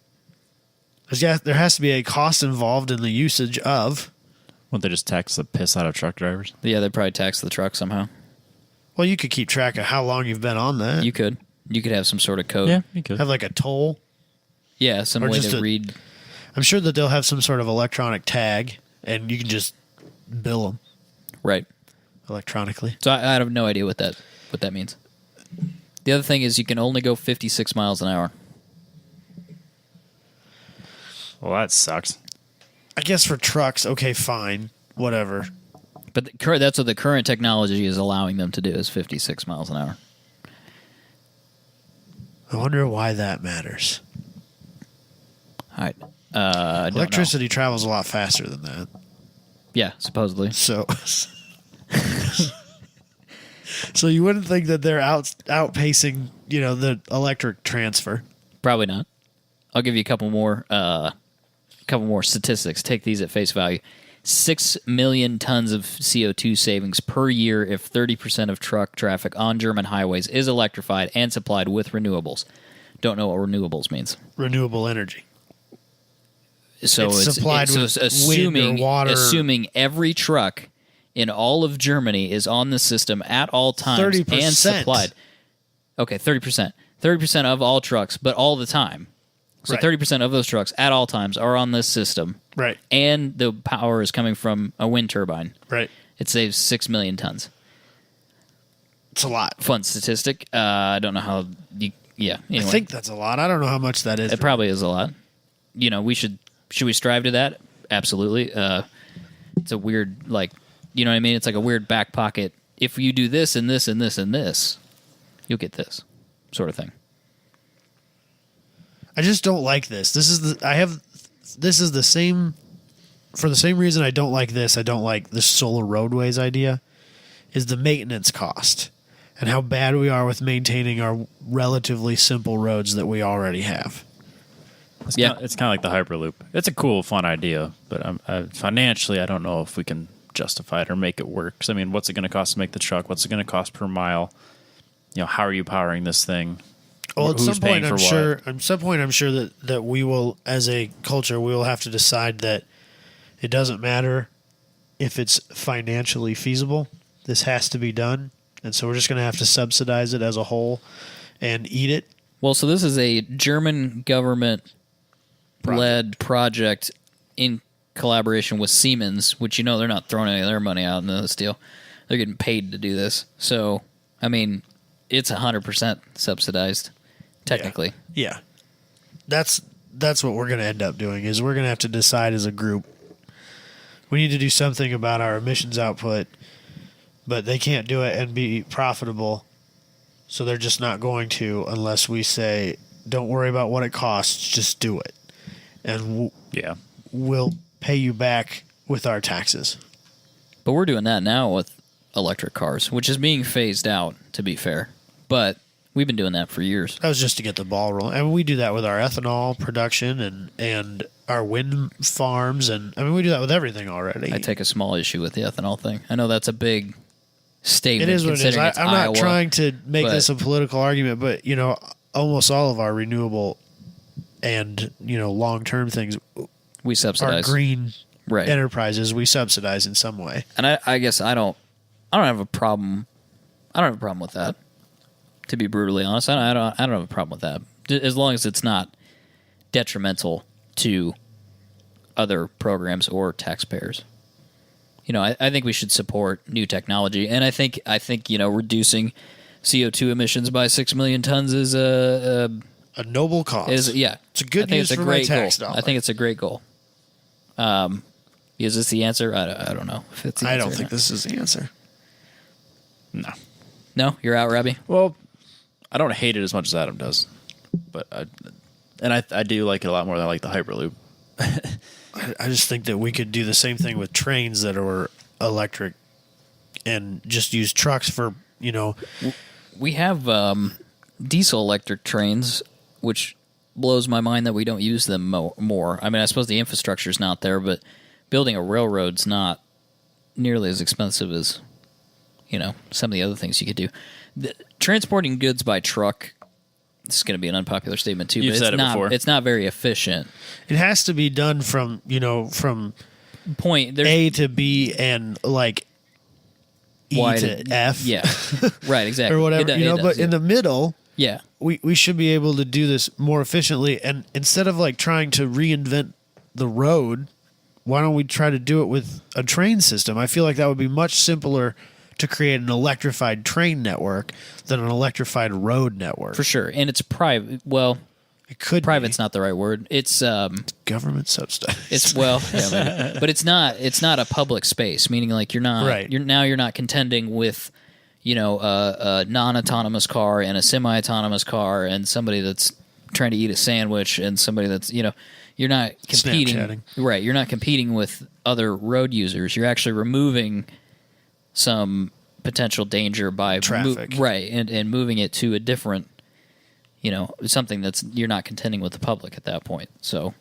Because there has to be a cost involved in the usage of. Won't they just tax the piss out of truck drivers? Yeah, they'd probably tax the truck somehow. Well, you could keep track of how long you've been on that. You could have some sort of code. Yeah, you could. Have like a toll. Yeah, some Or way just to read. I'm sure that they'll have some sort of electronic tag, and you can just bill them Right. electronically. So I have no idea what that means. The other thing is you can only go 56 miles an hour. Well, that sucks. I guess for trucks, okay, fine, whatever. But that's what the current technology is allowing them to do is 56 miles an hour. I wonder why that matters. All right. I don't know. Electricity travels a lot faster than that. Yeah, supposedly. So, so you wouldn't think that they're outpacing, the electric transfer. Probably not. I'll give you a couple more statistics. Take these at face value. 6 million tons of CO2 savings per year if 30% of truck traffic on German highways is electrified and supplied with renewables. Don't know what renewables means. Renewable energy. So it's supplied with assuming, wind or water. Assuming every truck in all of Germany is on the system at all times 30%. and supplied. Okay, 30%. 30% of all trucks, but all the time. So Right. 30% of those trucks at all times are on this system. Right. And the power is coming from a wind turbine. Right. It saves 6 million tons. It's a lot. Fun statistic. I don't know how. Anyway. I think that's a lot. I don't know how much that is. It probably is a lot. Should we strive to that? Absolutely. It's a weird, you know what I mean? It's like a weird back pocket. If you do this and this and this and this, you'll get this sort of thing. I just don't like this. This is the same for the same reason I don't like this. I don't like the solar roadways idea is the maintenance cost and how bad we are with maintaining our relatively simple roads that we already have. It's kind of like the Hyperloop. It's a cool, fun idea, but financially, I don't know if we can justify it or make it work. 'Cause, I mean, what's it going to cost to make the truck? What's it going to cost per mile? How are you powering this thing? Well, at Who's some point, paying for I'm sure that we will, as a culture, we will have to decide that it doesn't matter if it's financially feasible. This has to be done, and so we're just going to have to subsidize it as a whole and eat it. Well, so this is a German government-led project in collaboration with Siemens, which they're not throwing any of their money out into this deal. They're getting paid to do this. So, I mean, it's 100% subsidized, technically. Yeah. That's what we're going to end up doing is we're going to have to decide as a group. We need to do something about our emissions output, but they can't do it and be profitable. So they're just not going to unless we say, don't worry about what it costs, just do it. And we'll pay you back with our taxes. But we're doing that now with electric cars, which is being phased out, to be fair. But we've been doing that for years. That was just to get the ball rolling. And we do that with our ethanol production and our wind farms, and I mean we do that with everything already. I take a small issue with the ethanol thing. I know that's a big statement. It is what it is. considering it's I'm not Iowa, trying to make but- this a political argument, but almost all of our renewable and long-term things we are subsidize. green Right. enterprises we subsidize in some way. And I guess I don't have a problem. I don't have a problem with that. To be brutally honest, I don't have a problem with that, as long as it's not detrimental to other programs or taxpayers. I think we should support new technology, and I think reducing CO2 emissions by 6 million tons is A noble cause. it's It's a good I think news it's a for my great tax goal. dollar. I think it's a great goal. Is this the answer? I don't know. If it's the I answer don't or think not. this is the answer. No. No, you're out, Robbie. Well, I don't hate it as much as Adam does, but I do like it a lot more than I like the Hyperloop. I just think that we could do the same thing with trains that are electric and just use trucks for, We have diesel electric trains, which blows my mind that we don't use them more. I mean, I suppose the infrastructure's not there, but building a railroad's not nearly as expensive as, some of the other things you could do. Transporting goods by truck, this is going to be an unpopular statement too, You've but said it's it not, before. it's not very efficient. it has to be done from There's A to B and like E Y to F. Yeah, right, exactly. Or whatever, It does, but yeah. in the middle, Yeah. we should be able to do this more efficiently. And instead of like trying to reinvent the road, why don't we try to do it with a train system? I feel like that would be much simpler to create an electrified train network than an electrified road network. For sure. And it's private. Well, It could private's be not the right word. It's government subsidized. It's but it's not a public space, meaning like you're Right. You're not contending with a non-autonomous car and a semi-autonomous car and somebody that's trying to eat a sandwich and somebody that's you're not competing. Snapchatting. Right, you're not competing with other road users. You're actually removing some potential danger by Traffic. right, and moving it to a different something that's you're not contending with the public at that point. So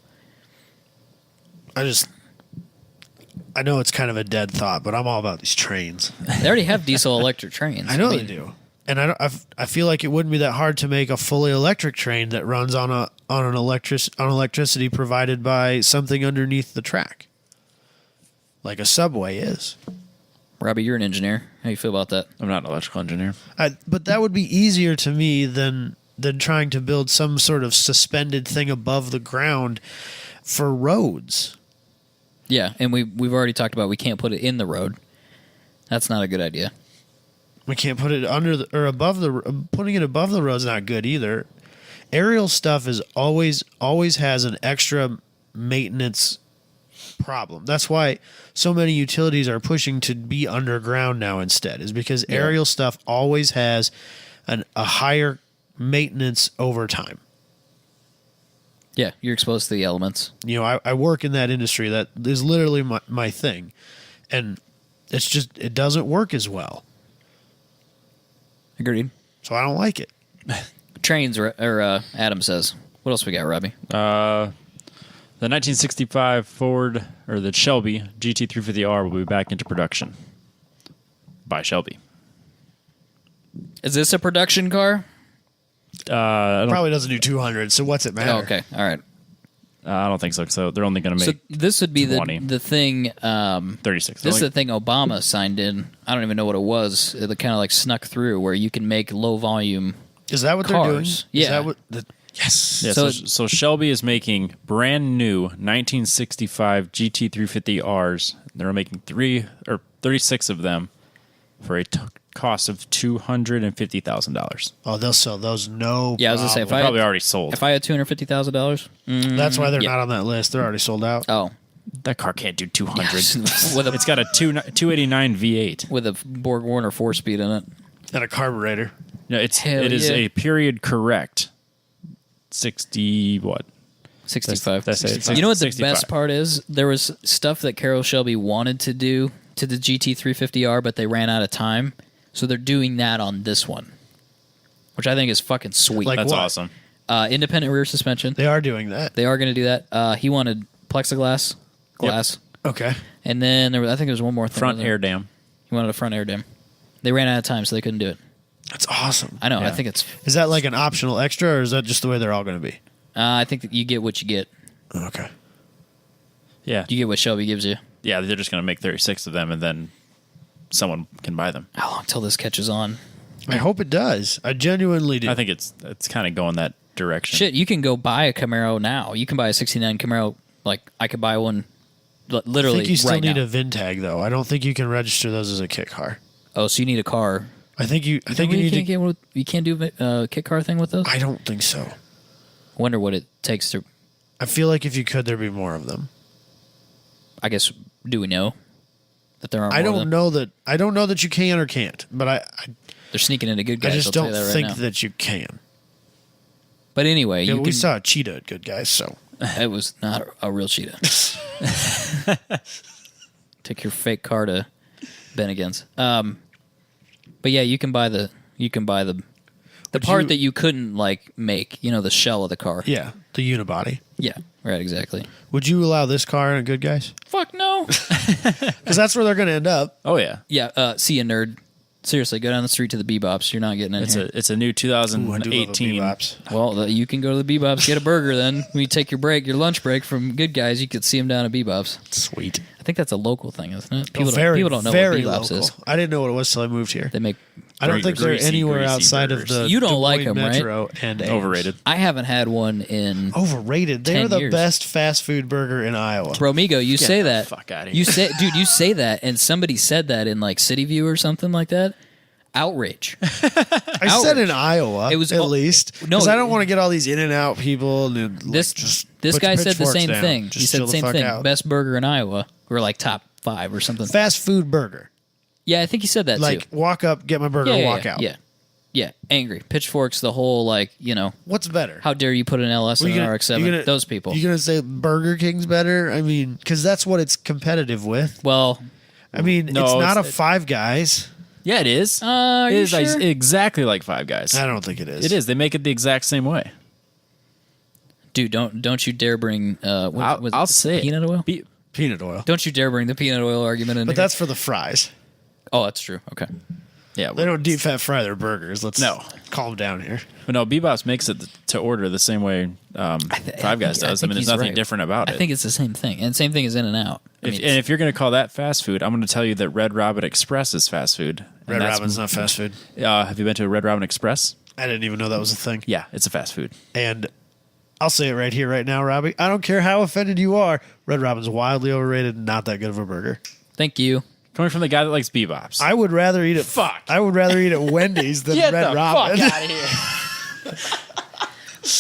I know it's kind of a dead thought, but I'm all about these trains. they already have diesel electric trains. I know mean, they do, and I feel like it wouldn't be that hard to make a fully electric train that runs on electricity provided by something underneath the track, like a subway is. Robbie, you're an engineer. How you feel about that? I'm not an electrical engineer. But that would be easier to me than trying to build some sort of suspended thing above the ground for roads. Yeah, and we've already talked about we can't put it in the road. That's not a good idea. We can't put it under or above putting it above the road's not good either. Aerial stuff is always has an extra maintenance problem. That's why so many utilities are pushing to be underground now instead, is because aerial stuff always has a higher maintenance over time. Yeah, you're exposed to the elements. I work in that industry. That is literally my thing. And it's just, it doesn't work as well. Agreed. So I don't like it. Trains, or Adam says. What else we got, Robbie? The 1965 Ford, or the Shelby GT350R will be back into production by Shelby. Is this a production car? Probably doesn't do 200, so what's it matter? Oh, okay, all right. I don't think so. So they're only going to So make this would be 20. the thing. 36. This is the thing Obama signed in. I don't even know what it was. It kind of like snuck through where you can make low volume. Is that what they're doing? Cars. Is Yeah. that what yes. Yeah, So- so Shelby is making brand new 1965 GT350Rs. They're making 36 of them for a cost of $250,000. Oh, they'll sell those. No. Yeah, I was gonna say, problem. if I Probably had- already sold. If I had $250,000, That's why they're yeah. not on that list. They're already sold out. oh, That car can't do 200. with a It's got a 289 V8. with a Borg Warner 4-speed in it. And a carburetor. No, Hell it is yeah. a period correct 60 what? 65. That's it. You know what the 65. best part is? There was stuff that Carroll Shelby wanted to do to the GT350R, but they ran out of time. So they're doing that on this one, which I think is fucking sweet. Like That's what? awesome. Independent rear suspension. They are doing that. They are going to do that. He wanted plexiglass glass. Okay. And then I think there was one more thing. Front air dam. He wanted a front air dam. They ran out of time, so they couldn't do it. That's awesome. I know. Yeah. I think it's. Is that like an optional extra, or is that just the way they're all going to be? I think that you get what you get. Okay. Yeah. You get what Shelby gives you. Yeah, they're just going to make 36 of them, and then someone can buy them. How long till this catches on? I hope it does. I genuinely do. I think it's kind of going that direction. Shit, you can go buy a Camaro now. You can buy a '69 Camaro. Like I could buy one, I literally think you still right need now. a VIN tag, though. I don't think you can register those as a kit car. Oh, so you need a car. I think you You need to. can't you can't do a kit car thing with those. I don't think so. Wonder what it takes to. I feel like if you could, there'd be more of them. I guess. Do we know that there are? I more of don't them? know that. I don't know that you can or can't, but They're sneaking into good guys. I just I'll tell don't you that right think now. that you can. But anyway, Yeah, you we can, saw a cheetah at Good Guys, so it was not a real cheetah. Took your fake car to Bennigan's. But yeah, you can buy the part that you couldn't like make. You know, the shell of the car. yeah, the unibody. Yeah, right. Exactly. Would you allow this car in a Good Guys? Fuck no. Because that's where they're going to end up. Oh, yeah. Yeah. See you, nerd. Seriously, go down the street to the Bebops. You're not getting in here. It's a new Ooh, I do love a 2018. Bebops. Well, you can go to the Bebops, get a burger. Then when you take your lunch break from Good Guys, you could see them down at Bebops. Sweet. I think that's a local thing, isn't it? People People don't know what very Bebops local. is. I didn't know what it was till I moved here. They make. I don't think they're Greasy, anywhere greasy outside burgers. of the You don't Des like Moines 'em, right? Metro and Ames. Overrated. I haven't had one in. Overrated. They 10 are the years. best fast food burger in Iowa. Bromigo, you say the that. fuck outta You here. say, dude, you say that, and somebody said that in like City View or something like that. Outrage. I said in Iowa. It was at all- least No, because I don't want to get all these in and out people. And This just this put guy your said the pitchforks same down. thing. Just He said chill the same fuck thing. out. Best burger in Iowa. We're like top 5 or something. Fast food burger. Yeah, I think he said that Like too. walk up, get my burger, Yeah, walk yeah, out. Yeah, angry. Pitchforks. The whole like What's better? how dare you put an LS in an RX-7? Those people. You gonna say Burger King's better? I mean, because that's what it's competitive with. Well, I mean, No, it's not it's- a Five Guys. Yeah, it is. are It you is sure? exactly like Five Guys. I don't think it is. It is. They make it the exact same way. Dude, don't you dare bring I'll say it. peanut oil. peanut oil, Don't you dare bring the peanut oil argument in. but here. that's for the fries. oh, that's true. Okay. Yeah, They don't deep fat fry their burgers. Let's No. calm down here. But no, Bebop's makes it to order the same way Five Guys does. I think mean, there's he's nothing right. different about it. I think it's the same thing, and same thing as In and Out. I mean, If you're going to call that fast food, I'm going to tell you that Red Robin Express is fast food. And Red that's- Robin's not fast food. Have you been to a Red Robin Express? I didn't even know that was a thing. Yeah, it's a fast food. And I'll say it right here, right now, Robbie. I don't care how offended you are. Red Robin's wildly overrated and not that good of a burger. thank you. Coming from the guy that likes Bebop's. I would rather eat it. Fuck. I would rather eat at Wendy's than Get Red the Robin. fuck out of here.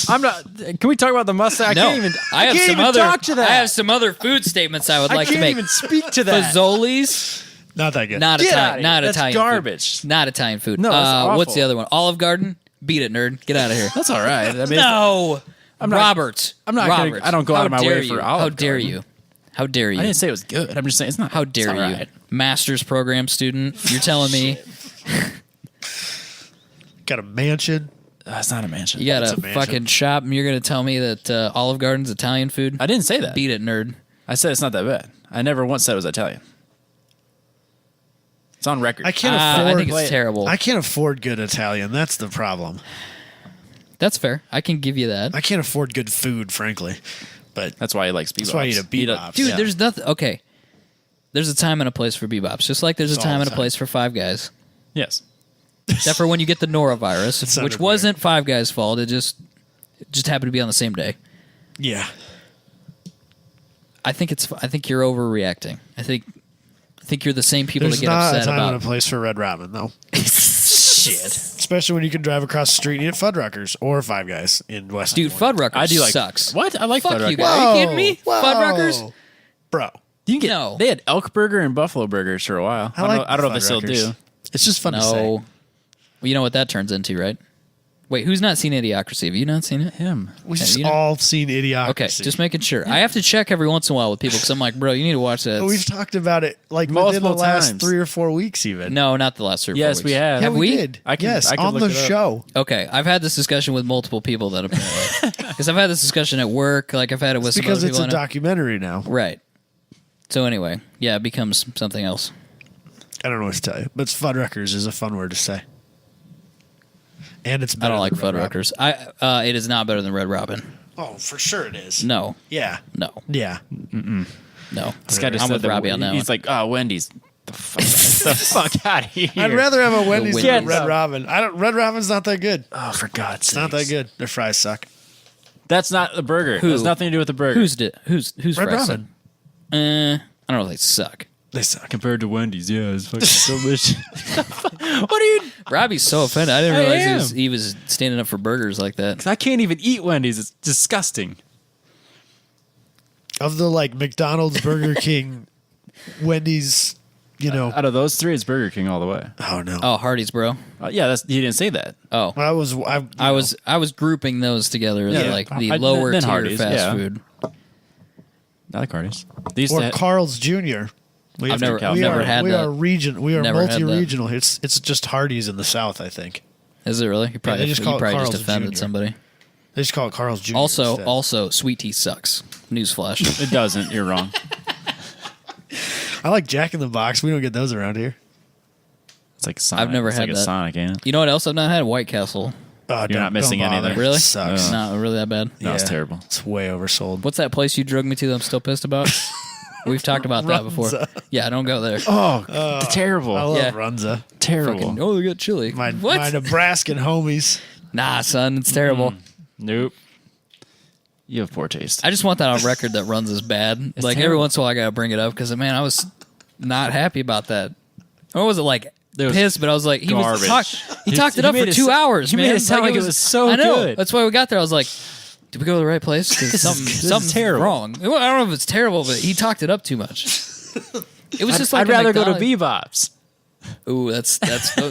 I'm not. Can we talk about the Mustang? I No, can't even. I have can't some even other. talk to that. I have some other food statements I would like to can't make. even speak to that. Fazoli's, Not that good. not Get Italian. outta here. Not That's Italian. garbage. Food. Not Italian food. No, that's what's awful. the other one? Olive Garden. Beat it, nerd. Get out of here. That's all right. I mean, No, I'm not- Robert. I'm not gonna- Robert. I don't go out How of my way dare for you? Olive How dare Garden. you? How dare you? I didn't say it was good. I'm just saying it's not. How it's dare all you? right. Master's program student. You're telling me Got a mansion. That's not a mansion. you got It's a a mansion. fucking shop and you're going to tell me that Olive Garden's Italian food? I didn't say that. Beat it, nerd. I said it's not that bad. I never once said it was Italian. It's on record. I can't I afford. think it's terrible. I can't afford good Italian. That's the problem. That's fair. I can give you that. I can't afford good food, frankly. But That's why he likes Bebop's. That's why you eat a Bebop's. Dude, yeah. there's nothing. Okay. There's a time and a place for Bebops, just like there's It's a all time the and a time. place for Five Guys. Yes. Except for when you get the norovirus, sounded which weird. wasn't Five Guys' fault. It just happened to be on the same day. yeah, I think you're overreacting. I think you're the same people there's that get not a upset time and a about. place for Red Robin though. Shit, Especially when you can drive across the street and eat at Fuddruckers or Five Guys in West. dude, Des Moines. Fuddruckers I do like. sucks. What? I like Fuck Fuddruckers. you guys. Are you kidding me? Whoa. Fuddruckers? Bro. You can get. No. They had elk burger and buffalo burgers for a while. I don't know if they still Fuddruckers. do. It's just fun to say. No. Well, you know what that turns into, right? Wait, who's not seen Idiocracy? Have you not seen it? Him. We Have just you not? all seen Idiocracy. Okay, just making sure. I have to check every once in a while with people because I'm like, bro, you need to watch that. We've talked about it like within Multiple the last times. 3 or 4 weeks, even. No, not the last 3 or 4 Yes, weeks. we have. Yeah, Have we we? did. I can- yes, I can on look the it up. show. Okay, I've had this discussion with multiple people that apparently because I've had this discussion at work. Like I've had it with some Because other it's people a I know. documentary now. Right. So anyway, yeah, it becomes something else. I don't know what to tell you, but Fuddruckers is a fun word to say. And it's I better don't like than Red Robin. Fuddruckers. It is not better than Red Robin. Oh, for sure it is. No, Yeah. no, Yeah. no. This guy just I'm said with that Robbie on that He's one. like, oh, Wendy's. The fuck out of here. I'd rather have a Wendy's than a Wendy's. Red Robin. Red Robin's not that good. Oh, for God's sake. It's not that good. Their fries suck. That's not the burger. Who? It has nothing to do with the burger. Who's Red fries? Robin. I don't know. They suck. They suck. Compared to Wendy's, yeah, it's fucking delicious. What are you? Robbie's so offended. I didn't I realize am. he was standing up for burgers like that. I can't even eat Wendy's. It's disgusting. Of the like McDonald's, Burger King, Wendy's, Out of those three, it's Burger King all the way. Oh no. Oh, Hardee's, bro. Yeah, he didn't say that. Oh, I I was grouping those together as Yeah. like the I- lower then tier Hardee's, fast yeah. food. I like Hardee's. They used or to Carl's Jr. We I've never never had we that. are region. We are Never had that. multi-regional. It's just Hardee's in the South, I think. Is it really? You probably, they just you call it probably just Carl's offended Jr. somebody. They just call it Carl's Jr. instead. Also, sweet tea sucks. Newsflash. It doesn't. You're wrong. I like Jack in the Box. We don't get those around here. It's like Sonic. I've never it's had like that. a Sonic, ain't it? You know what else I've not had? White Castle. You're not missing anything. Really? It sucks. Not really that bad. No, it's terrible. It's way oversold. What's that place you drug me to that I'm still pissed about? We've talked about that before. Runza. Yeah, don't go there. Oh, terrible. I love Yeah. Runza. terrible. Fucking, oh, they got chili. My what? Nebraskan homies. Nah, son, it's terrible. Nope. You have poor taste. I just want that on record that runs is bad. It's Like every terrible. once in a while, I gotta bring it up because man, I was not happy about that. Or was it like There was pissed? But I was like, he garbage. he talked it up made for it 2 so- hours. he man. made it sound like it was so I know. good. That's why we got there. I was like, did we go to the right place? Because this is something's terrible. wrong. I don't know if it's terrible, but he talked it up too much. It was just like I'd a rather go to McDonald's- Bebop's. Ooh, that's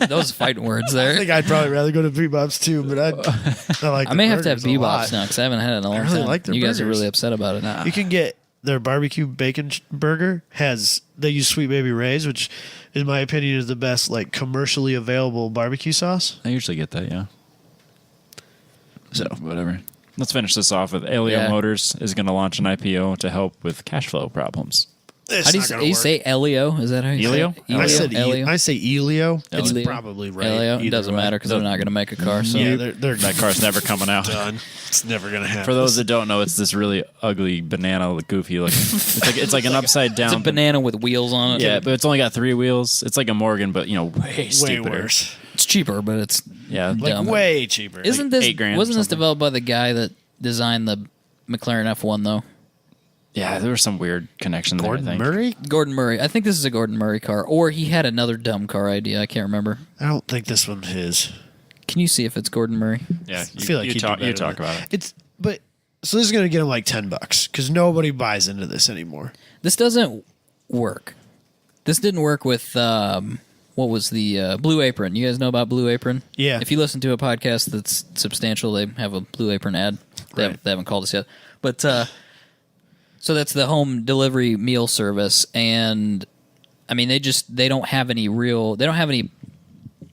those fighting words I there. think I'd probably rather go to Bebop's too, but I like. I may have to have burgers a lot. Bebop's now because I haven't had it in a long really time. like their You guys are burgers. really upset about it. You can get their barbecue bacon burger. They use Sweet Baby Ray's, which, in my opinion, is the best like commercially available barbecue sauce. I usually get that, yeah. So, whatever. Let's finish this off with Elio Yeah. Motors is going to launch an IPO to help with cash flow problems. It's How do not gonna you work. say Elio? Is that how you Elio? say it? I said Elio. I say Elio. It's Elio. probably right. Elio. It either doesn't way. matter because they're not going to make a car. So Yeah, they're That car's never coming out. done. It's never gonna happen. For those that don't know, it's this really ugly banana, goofy looking. It's like an upside down it's a banana with wheels on it. Yeah, but it's only got 3 wheels. It's like a Morgan, but way way stupider. worse. It's cheaper, but it's Yeah, Like dumb. way cheaper. Isn't this $8,000 or wasn't this something. developed by the guy that designed the McLaren F1 though? yeah. There was some weird connection there. I Gordon think. Murray? Gordon Murray. I think this is a Gordon Murray car, or he had another dumb car idea. I can't remember. I don't think this one's his. Can you see if it's Gordon Murray? Yeah, I feel like you he'd do talk. better You talk than about it. It's so this is gonna get him like $10 because nobody buys into this anymore. This doesn't work. This didn't work with what was the Blue Apron? You guys know about Blue Apron? Yeah. If you listen to a podcast that's substantial, they have a Blue Apron ad. Right. They haven't called us yet, but so that's the home delivery meal service, and I mean they don't have any.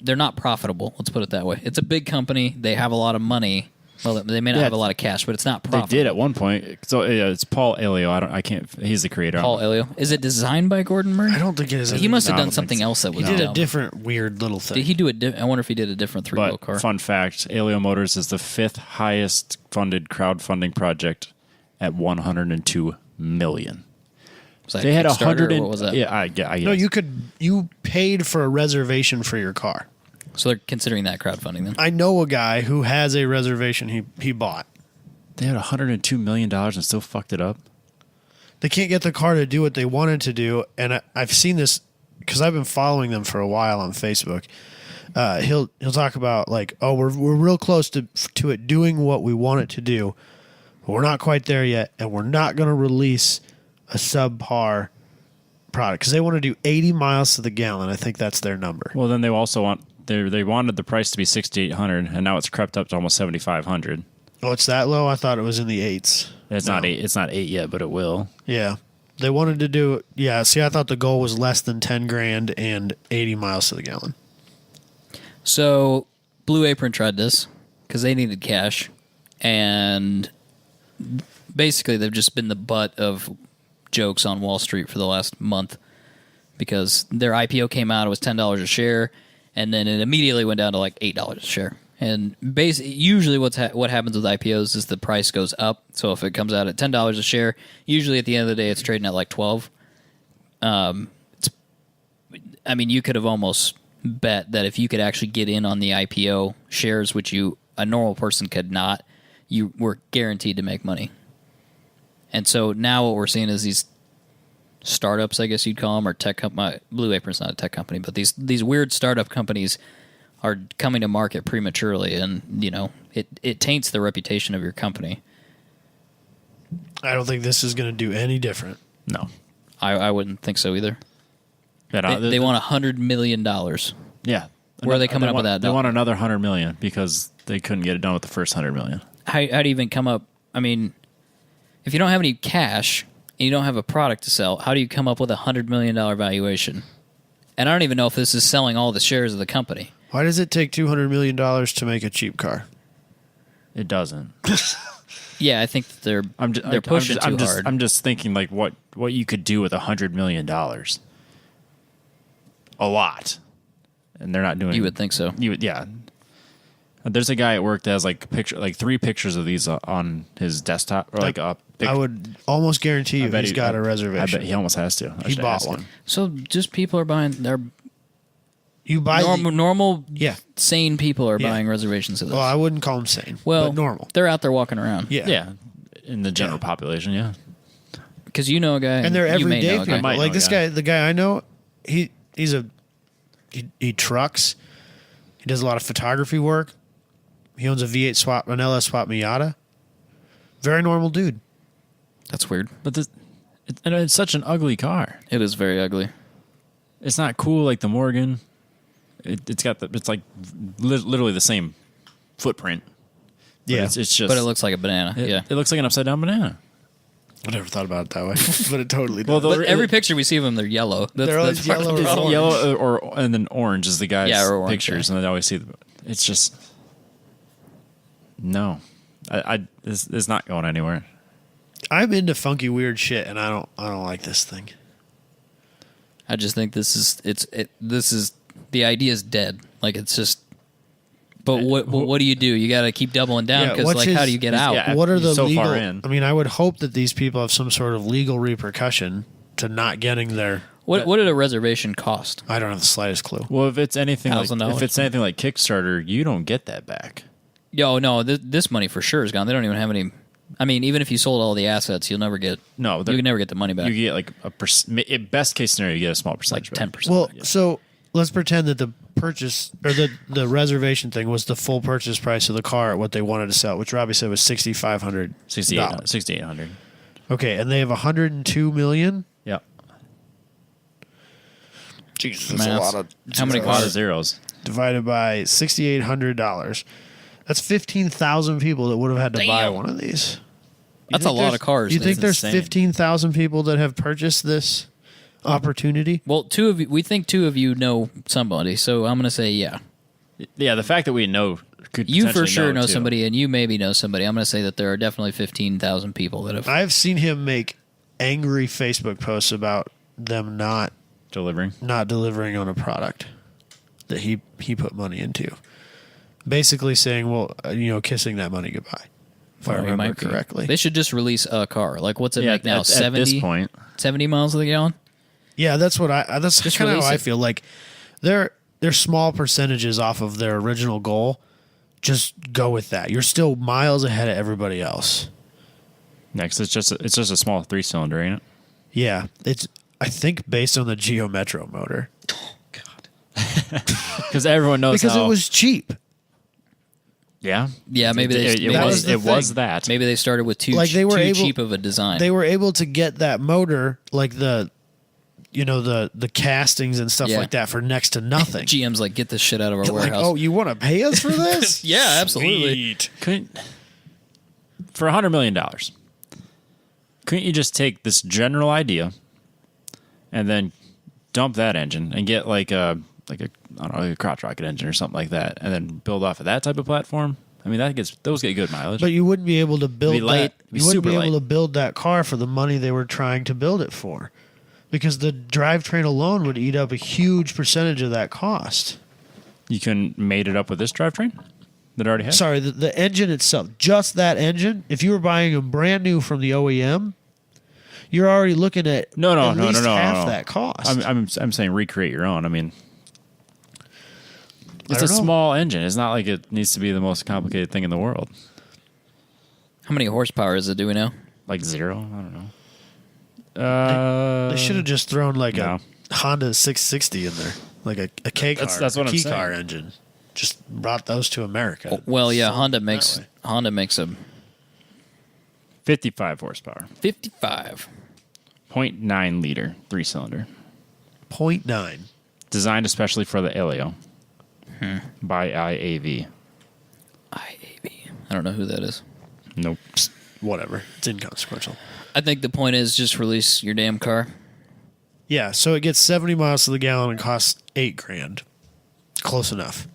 They're not profitable. Let's put it that way. It's a big company. They have a lot of money. Well, they may not Yeah. have a lot of cash, but it's not They profitable. did at one point. So it's Paul Elio. I can't. He's the creator. Paul Elio. Is it designed by Gordon Murray? I don't think it is. He must have No, I done don't think something so. else that He was did a dumb. different weird little thing. Did he do it? I wonder if he did a different three-wheel But car. fun fact: Elio Motors is the 5th highest funded crowdfunding project at 102 million. Was that They had Kickstarter, or 100. What was that? Yeah, I guess. No, you paid for a reservation for your car. So they're considering that crowdfunding then. I know a guy who has a reservation he bought. They had 102 million dollars and still fucked it up. They can't get the car to do what they wanted to do, and I've seen this because I've been following them for a while on Facebook. He'll talk about like, oh, we're real close to it doing what we want it to do, but we're not quite there yet, and we're not going to release a subpar product because they want to do 80 miles to the gallon. I think that's their number. Well, then they also want they wanted the price to be $6,800, and now it's crept up to almost $7,500. Oh, it's that low? I thought it was in the 8s. It's not 8. It's not 8 yet, but it will. Yeah. They wanted to do it. Yeah, see, I thought the goal was less than 10 grand and 80 miles to the gallon. So Blue Apron tried this because they needed cash, and basically they've just been the butt of jokes on Wall Street for the last month because their IPO came out, it was $10 a share, and then it immediately went down to like $8 a share. And usually what happens with IPOs is the price goes up. So if it comes out at $10 a share, usually at the end of the day it's trading at like 12. You could have almost bet that if you could actually get in on the IPO shares, which a normal person could not, you were guaranteed to make money. And so now what we're seeing is these startups, I guess you'd call them, or tech company. Blue Apron's not a tech company, but these weird startup companies are coming to market prematurely, and it taints the reputation of your company. I don't think this is going to do any different. No, I wouldn't think so either. Yeah, They want $100 million. Yeah, Where are they coming up with that? They want another $100 million because they couldn't get it done with the first $100 million. How do you even come up? I mean, if you don't have any cash and you don't have a product to sell, how do you come up with a $100 million valuation? And I don't even know if this is selling all the shares of the company. Why does it take $200 million to make a cheap car? It doesn't. Yeah, I think that they're pushing too hard. I'm just thinking like what you could do with $100 million. A lot, and they're not doing. You would think so. Yeah. There's a guy at work that has like 3 pictures of these on his desktop, or like a. I would almost guarantee you he's got a reservation. I bet he almost has to. He bought one. So just people are buying. You buy normal, yeah, sane people are buying reservations of this. Well, I wouldn't call them sane. Well, but normal. They're out there walking around. Yeah. In the general population, yeah. Because you know a guy, and they're everyday people. Like this guy, the guy I know, he trucks. He does a lot of photography work. He owns a V8 swap, an LS swap Miata. Very normal dude. That's weird. But it's such an ugly car. It is very ugly. It's not cool like the Morgan. It's like literally the same footprint. Yeah, it's just. But it looks like a banana. It looks like an upside down banana. I never thought about it that way, but it totally does. Well, but every picture we see of them, they're yellow. They're always yellow or orange. Yellow and then orange is the guy's or orange, pictures, and I always see. It's just no. It's not going anywhere. I'm into funky weird shit, and I don't like this thing. I just think this is the idea is dead. Like it's just. But what do? You got to keep doubling down because how do you get out? Yeah, what are the so legal? Far in. I mean, I would hope that these people have some sort of legal repercussion to not getting their. What did a reservation cost? I don't have the slightest clue. Well, if it's anything like $1,000. Kickstarter, you don't get that back. Yo, no, this money for sure is gone. They don't even have any. I mean, even if you sold all the assets, you'll never get. No, you can never get the money back. You get like best case scenario, you get a small percentage, like 10%. Well, so let's pretend that the purchase or the reservation thing was the full purchase price of the car at what they wanted to sell, which Robbie said was $6,500. $6,800. Okay, and they have $102 million. Yeah. Jesus, that's a lot of how many cars? Zeros Divided by $6,800. That's 15,000 people that would have had to buy one of these. That's a lot of cars. You think there's insane. 15,000 people that have purchased this opportunity? Well, we think two of you know somebody, so I'm going to say yeah. Yeah, the fact that we know could you for sure know too. somebody, and you maybe know somebody. I'm going to say that there are definitely 15,000 people that have. I've seen him make angry Facebook posts about them not delivering on a product that he put money into. Basically saying, well, kissing that money goodbye. If I remember correctly. They should just release a car. Like, what's it make now? At 70? At this point. 70 miles to the gallon? Yeah, that's kind of how I feel. Like, they're small percentages off of their original goal. Just go with that. You're still miles ahead of everybody else. Next, it's just a small 3-cylinder, ain't it? Yeah, it's I think based on the Geo Metro motor. Oh God, because everyone knows because it was cheap. Yeah, maybe it was that. Maybe they started with too cheap of a design. They were able to get that motor, like the the castings and stuff Yeah. like that for next to nothing. GM's like, get this shit out of our Like, warehouse. oh, you want to pay us for this? Yeah, absolutely. Sweet. For $100 million, couldn't you just take this general idea and then dump that engine and get like a I don't know, like a crotch rocket engine or something like that, and then build off of that type of platform? I mean, those get good mileage. But you wouldn't be able to build It'd be light. that. It'd be You wouldn't super be able light. to build that car for the money they were trying to build it for, because the drivetrain alone would eat up a huge percentage of that cost. You can made it up with this drivetrain that it already has. Sorry, the engine itself, just that engine. If you were buying them brand new from the OEM, you're already looking at at least half that cost. I'm saying recreate your own. I mean, it's don't a know. small engine. It's not like it needs to be the most complicated thing in the world. How many horsepower is it? Do we know? Like 0? I don't know. They should have just thrown like no. a Honda 660 in there, like a K car, That's what a I'm key car saying. engine. Just brought those to America. Well, yeah, Sold Honda that makes way. a 55 horsepower, 55. 0.9 liter, 3-cylinder, 0.9. designed especially for the Elio by IAV. IAB. I don't know who that is. Nope. Whatever. It's inconsequential. I think the point is just release your damn car. Yeah, so it gets 70 miles to the gallon and costs $8,000. Close enough.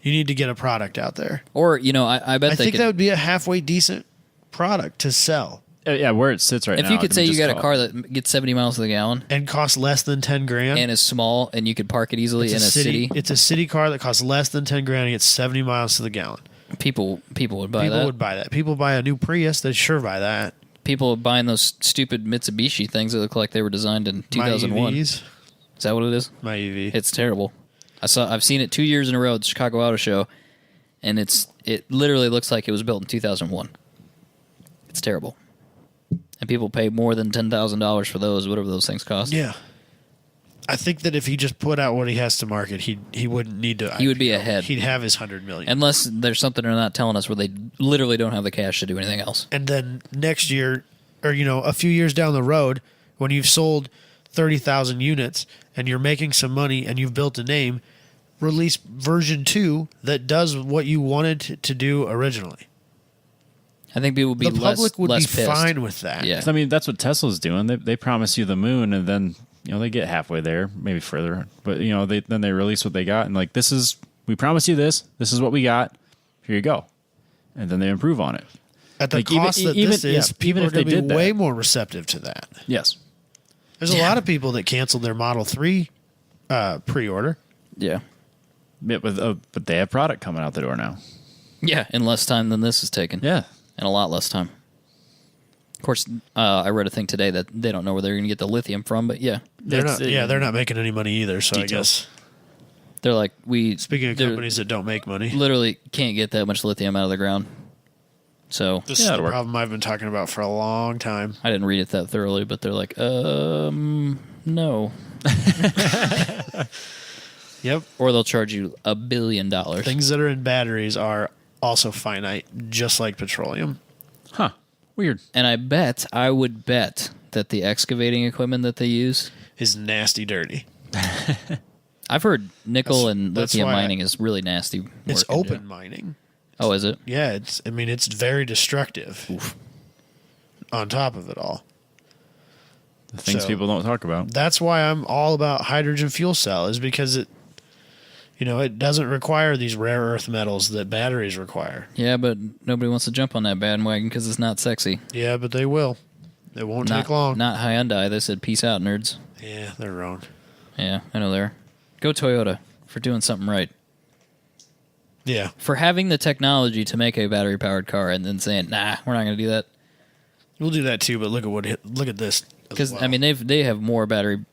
You need to get a product out there. Or, I bet I they think could. that would be a halfway decent product to sell Yeah, where it sits right if now. you could say you just got a call car it- that gets 70 miles to the gallon and costs less than $10,000. and is small and you could park it easily in a city, It's a city car that costs less than $10,000 and gets 70 miles to the gallon. people would buy People that. would buy that. People buy a new Prius, they'd sure buy that. People buying those stupid Mitsubishi things that look like they were designed in 2001. My Is EVs. that what it is? My EV. It's terrible. I've seen it 2 years in a row at the Chicago Auto Show, and it literally looks like it was built in 2001. It's terrible. And people pay more than $10,000 for those, whatever those things cost. Yeah. I think that if he just put out what he has to market, he wouldn't need to. He would be IPO. ahead. He'd have his 100 million. Unless there's something they're not telling us where they literally don't have the cash to do anything else. And then next year, or a few years down the road, when you've sold 30,000 units and you're making some money and you've built a name, release version 2 that does what you wanted to do originally. I think people would be The public would less be pissed. fine with that. Yeah. I mean, that's what Tesla's doing. They promise you the moon, and then they get halfway there, maybe further. But then they release what they got, and like, we promise you this. This is what we got. Here you go, and then they improve on it. At the Like, even- cost that even- this is, yeah, people even are if going they to be did that. way more receptive to that. Yes. There's a lot of people that canceled their Model 3 pre-order. Yeah. Yeah, but they have product coming out the door now. Yeah, in less time than this is taken. Yeah. In a lot less time. Of course, I read a thing today that they don't know where they're going to get the lithium from, but yeah. They're not making any money either, so Details. I guess. They're like, Speaking of they're companies that don't make money, literally can't get that much lithium out of the ground. So this is Yeah, the it'll work. problem I've been talking about for a long time. I didn't read it that thoroughly, but they're like, no. Yep. Or they'll charge you $1 billion. Things that are in batteries are also finite, just like petroleum. Huh. Weird. And I would bet that the excavating equipment that they use, Is nasty dirty. I've heard nickel and that's lithium why mining is really nasty. It's work. open mining. Oh, is it? Yeah, it's very destructive. On top of it all. The things So- people don't talk about. That's why I'm all about hydrogen fuel cell, is because it doesn't require these rare earth metals that batteries require. Yeah, but nobody wants to jump on that bandwagon because it's not sexy. Yeah, but they will. It won't Not take long. Not Hyundai. They said, peace out, nerds. Yeah, they're wrong. Yeah, I know they're. Go Toyota for doing something right. Yeah. For having the technology to make a battery-powered car and then saying, nah, we're not going to do that. We'll do that too, but look at this. as Because, well. I mean, they have more battery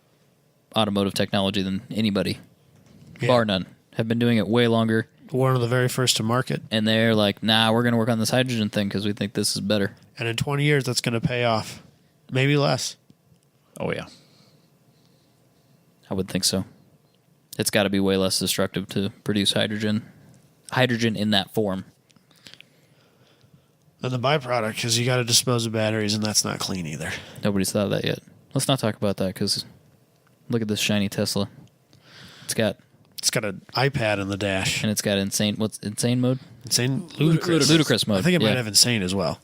automotive technology than anybody, Yeah. bar none. Have been doing it way longer. One of the very first to market. And they're like, nah, we're going to work on this hydrogen thing because we think this is better. And in 20 years, that's going to pay off. Maybe less. Oh, yeah. I would think so. It's got to be way less destructive to produce hydrogen in that form. And the byproduct, because you got to dispose of batteries, and that's not clean either. Nobody's thought of that yet. Let's not talk about that because Look at this shiny Tesla. It's got an iPad in the dash. and it's got insane. What's insane mode? Insane, ludicrous mode. I think it yeah. might have insane as well.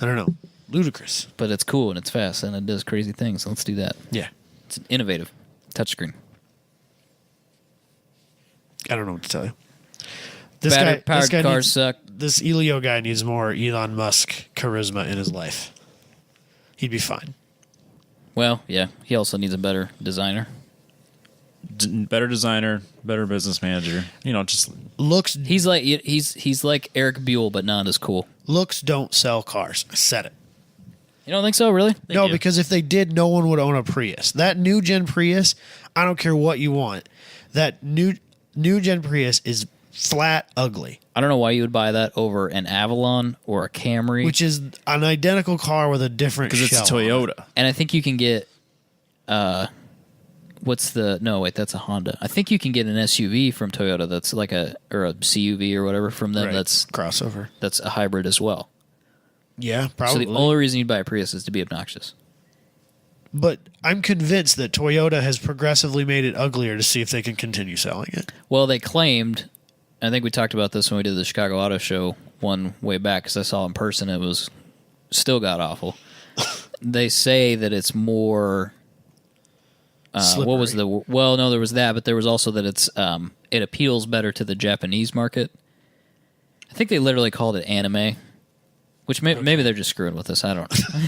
I don't know. Ludicrous. But it's cool and it's fast and it does crazy things. So let's do that. Yeah. It's innovative. Touchscreen. I don't know what to tell you. Powered cars needs, suck. This Elio guy needs more Elon Musk charisma in his life. He'd be fine. Well, yeah. He also needs a better designer. Better designer, better business manager. Just Looks He's like Eric Buell, but not as cool. looks don't sell cars. I said it. You don't think so, really? No, do. because if they did, no one would own a Prius. That new gen Prius, I don't care what you want. That new gen Prius is flat ugly, I don't know why you would buy that over an Avalon or a Camry. which is an identical car with a different because it's a shell on it. Toyota. And I think you can get, that's a Honda. I think you can get an SUV from Toyota that's like or a CUV or whatever from them. Right. That's Crossover. a hybrid as well. Yeah, probably. So the only reason you'd buy a Prius is to be obnoxious. But I'm convinced that Toyota has progressively made it uglier to see if they can continue selling it. Well, they claimed, I think we talked about this when we did the Chicago Auto Show one way back because I saw it in person. It was still god awful. They say that it's more. What was the? Well, no, there was that, but there was also that it appeals better to the Japanese market. I think they literally called it anime, which maybe they're just screwing with us. I don't know.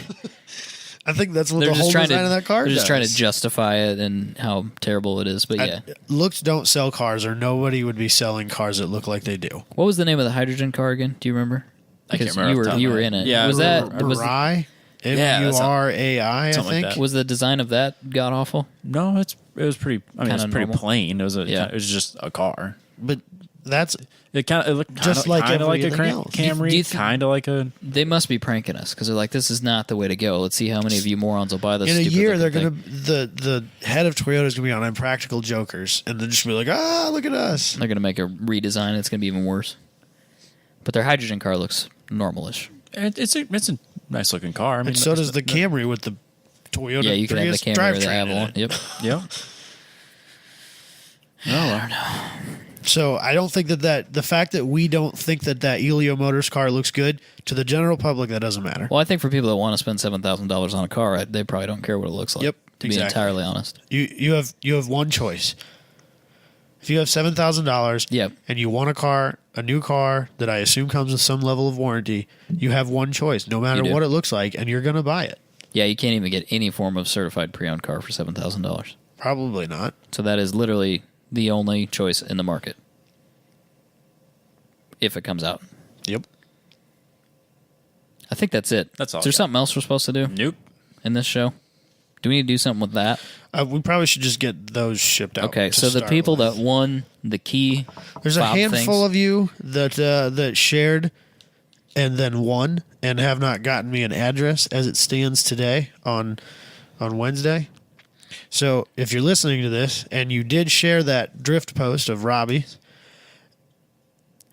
I think that's what They're the just whole trying design to of that car they're just does. trying to justify it and how terrible it is. But yeah, Looks don't sell cars, or nobody would be selling cars that look like they do. what was the name of the hydrogen car again? Do you remember? I can't 'Cause remember off the top of You my were head. in it. Yeah, was I that remember. was Murai? Yeah, that's Murai, I something like think. that. was the design of that god awful? No, it was pretty. I mean, it was Kinda pretty normal. plain. It was Yeah. it was just a car. But that's It looked Just like kind of like a everything else. Camry, Do you think- kind of like a. They must be pranking us because they're like, "This is not the way to go. Let's see how many of you morons will buy this." in a stupid year they're looking gonna thing." the head of Toyota is gonna be on Impractical Jokers, and they're just gonna be like, look at us. They're gonna make a redesign. It's gonna be even worse. But their hydrogen car looks normalish. It's a nice looking car. I mean, And so does the Camry with the Toyota Yeah, you can have the Prius Camry or the drivetrain in Avalon. it. Yep. Yeah. So I don't think that the fact that we don't think that Elio Motors car looks good to the general public, that doesn't matter. Well, I think for people that want to spend $7,000 on a car, they probably don't care what it looks like. Yep, To exactly. be entirely honest. You have one choice. If you have $7,000 Yep. and you want a new car that I assume comes with some level of warranty, you have one choice, no matter You do. what it looks like, and you're going to buy it. Yeah, you can't even get any form of certified pre-owned car for $7,000. Probably not. So that is literally the only choice in the market. If it comes out. Yep. I think that's it. That's all Is there I got. something else we're supposed to do Nope. in this show? Do we need to do something with that? We probably should just get those shipped out. Okay, to so the start people with. that won the key There's a fob handful things. of you that shared and then won and have not gotten me an address as it stands today on Wednesday. So if you're listening to this and you did share that drift post of Robbie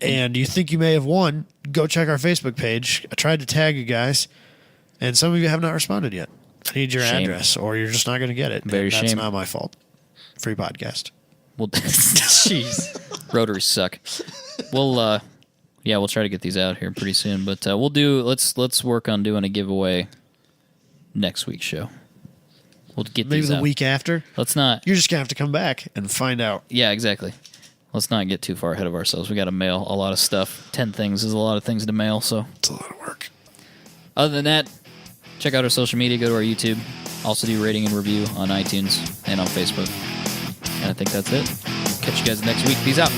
and you think you may have won, go check our Facebook page. I tried to tag you guys, and some of you have not responded yet. I need your Shame. address, or you're just not going to get it. Very and that's shame. not my fault. Free podcast. Well, jeez, rotaries suck. We'll try to get these out here pretty soon. But let's work on doing a giveaway next week's show. We'll get Maybe these the out. week after. Let's not. You're just going to have to come back and find out. Yeah, exactly. Let's not get too far ahead of ourselves. We got to mail a lot of stuff. 10 things is a lot of things to mail. So It's a lot of work. other than that, check out our social media. Go to our YouTube. Also do rating and review on iTunes and on Facebook. And I think that's it. Catch you guys next week. Peace out.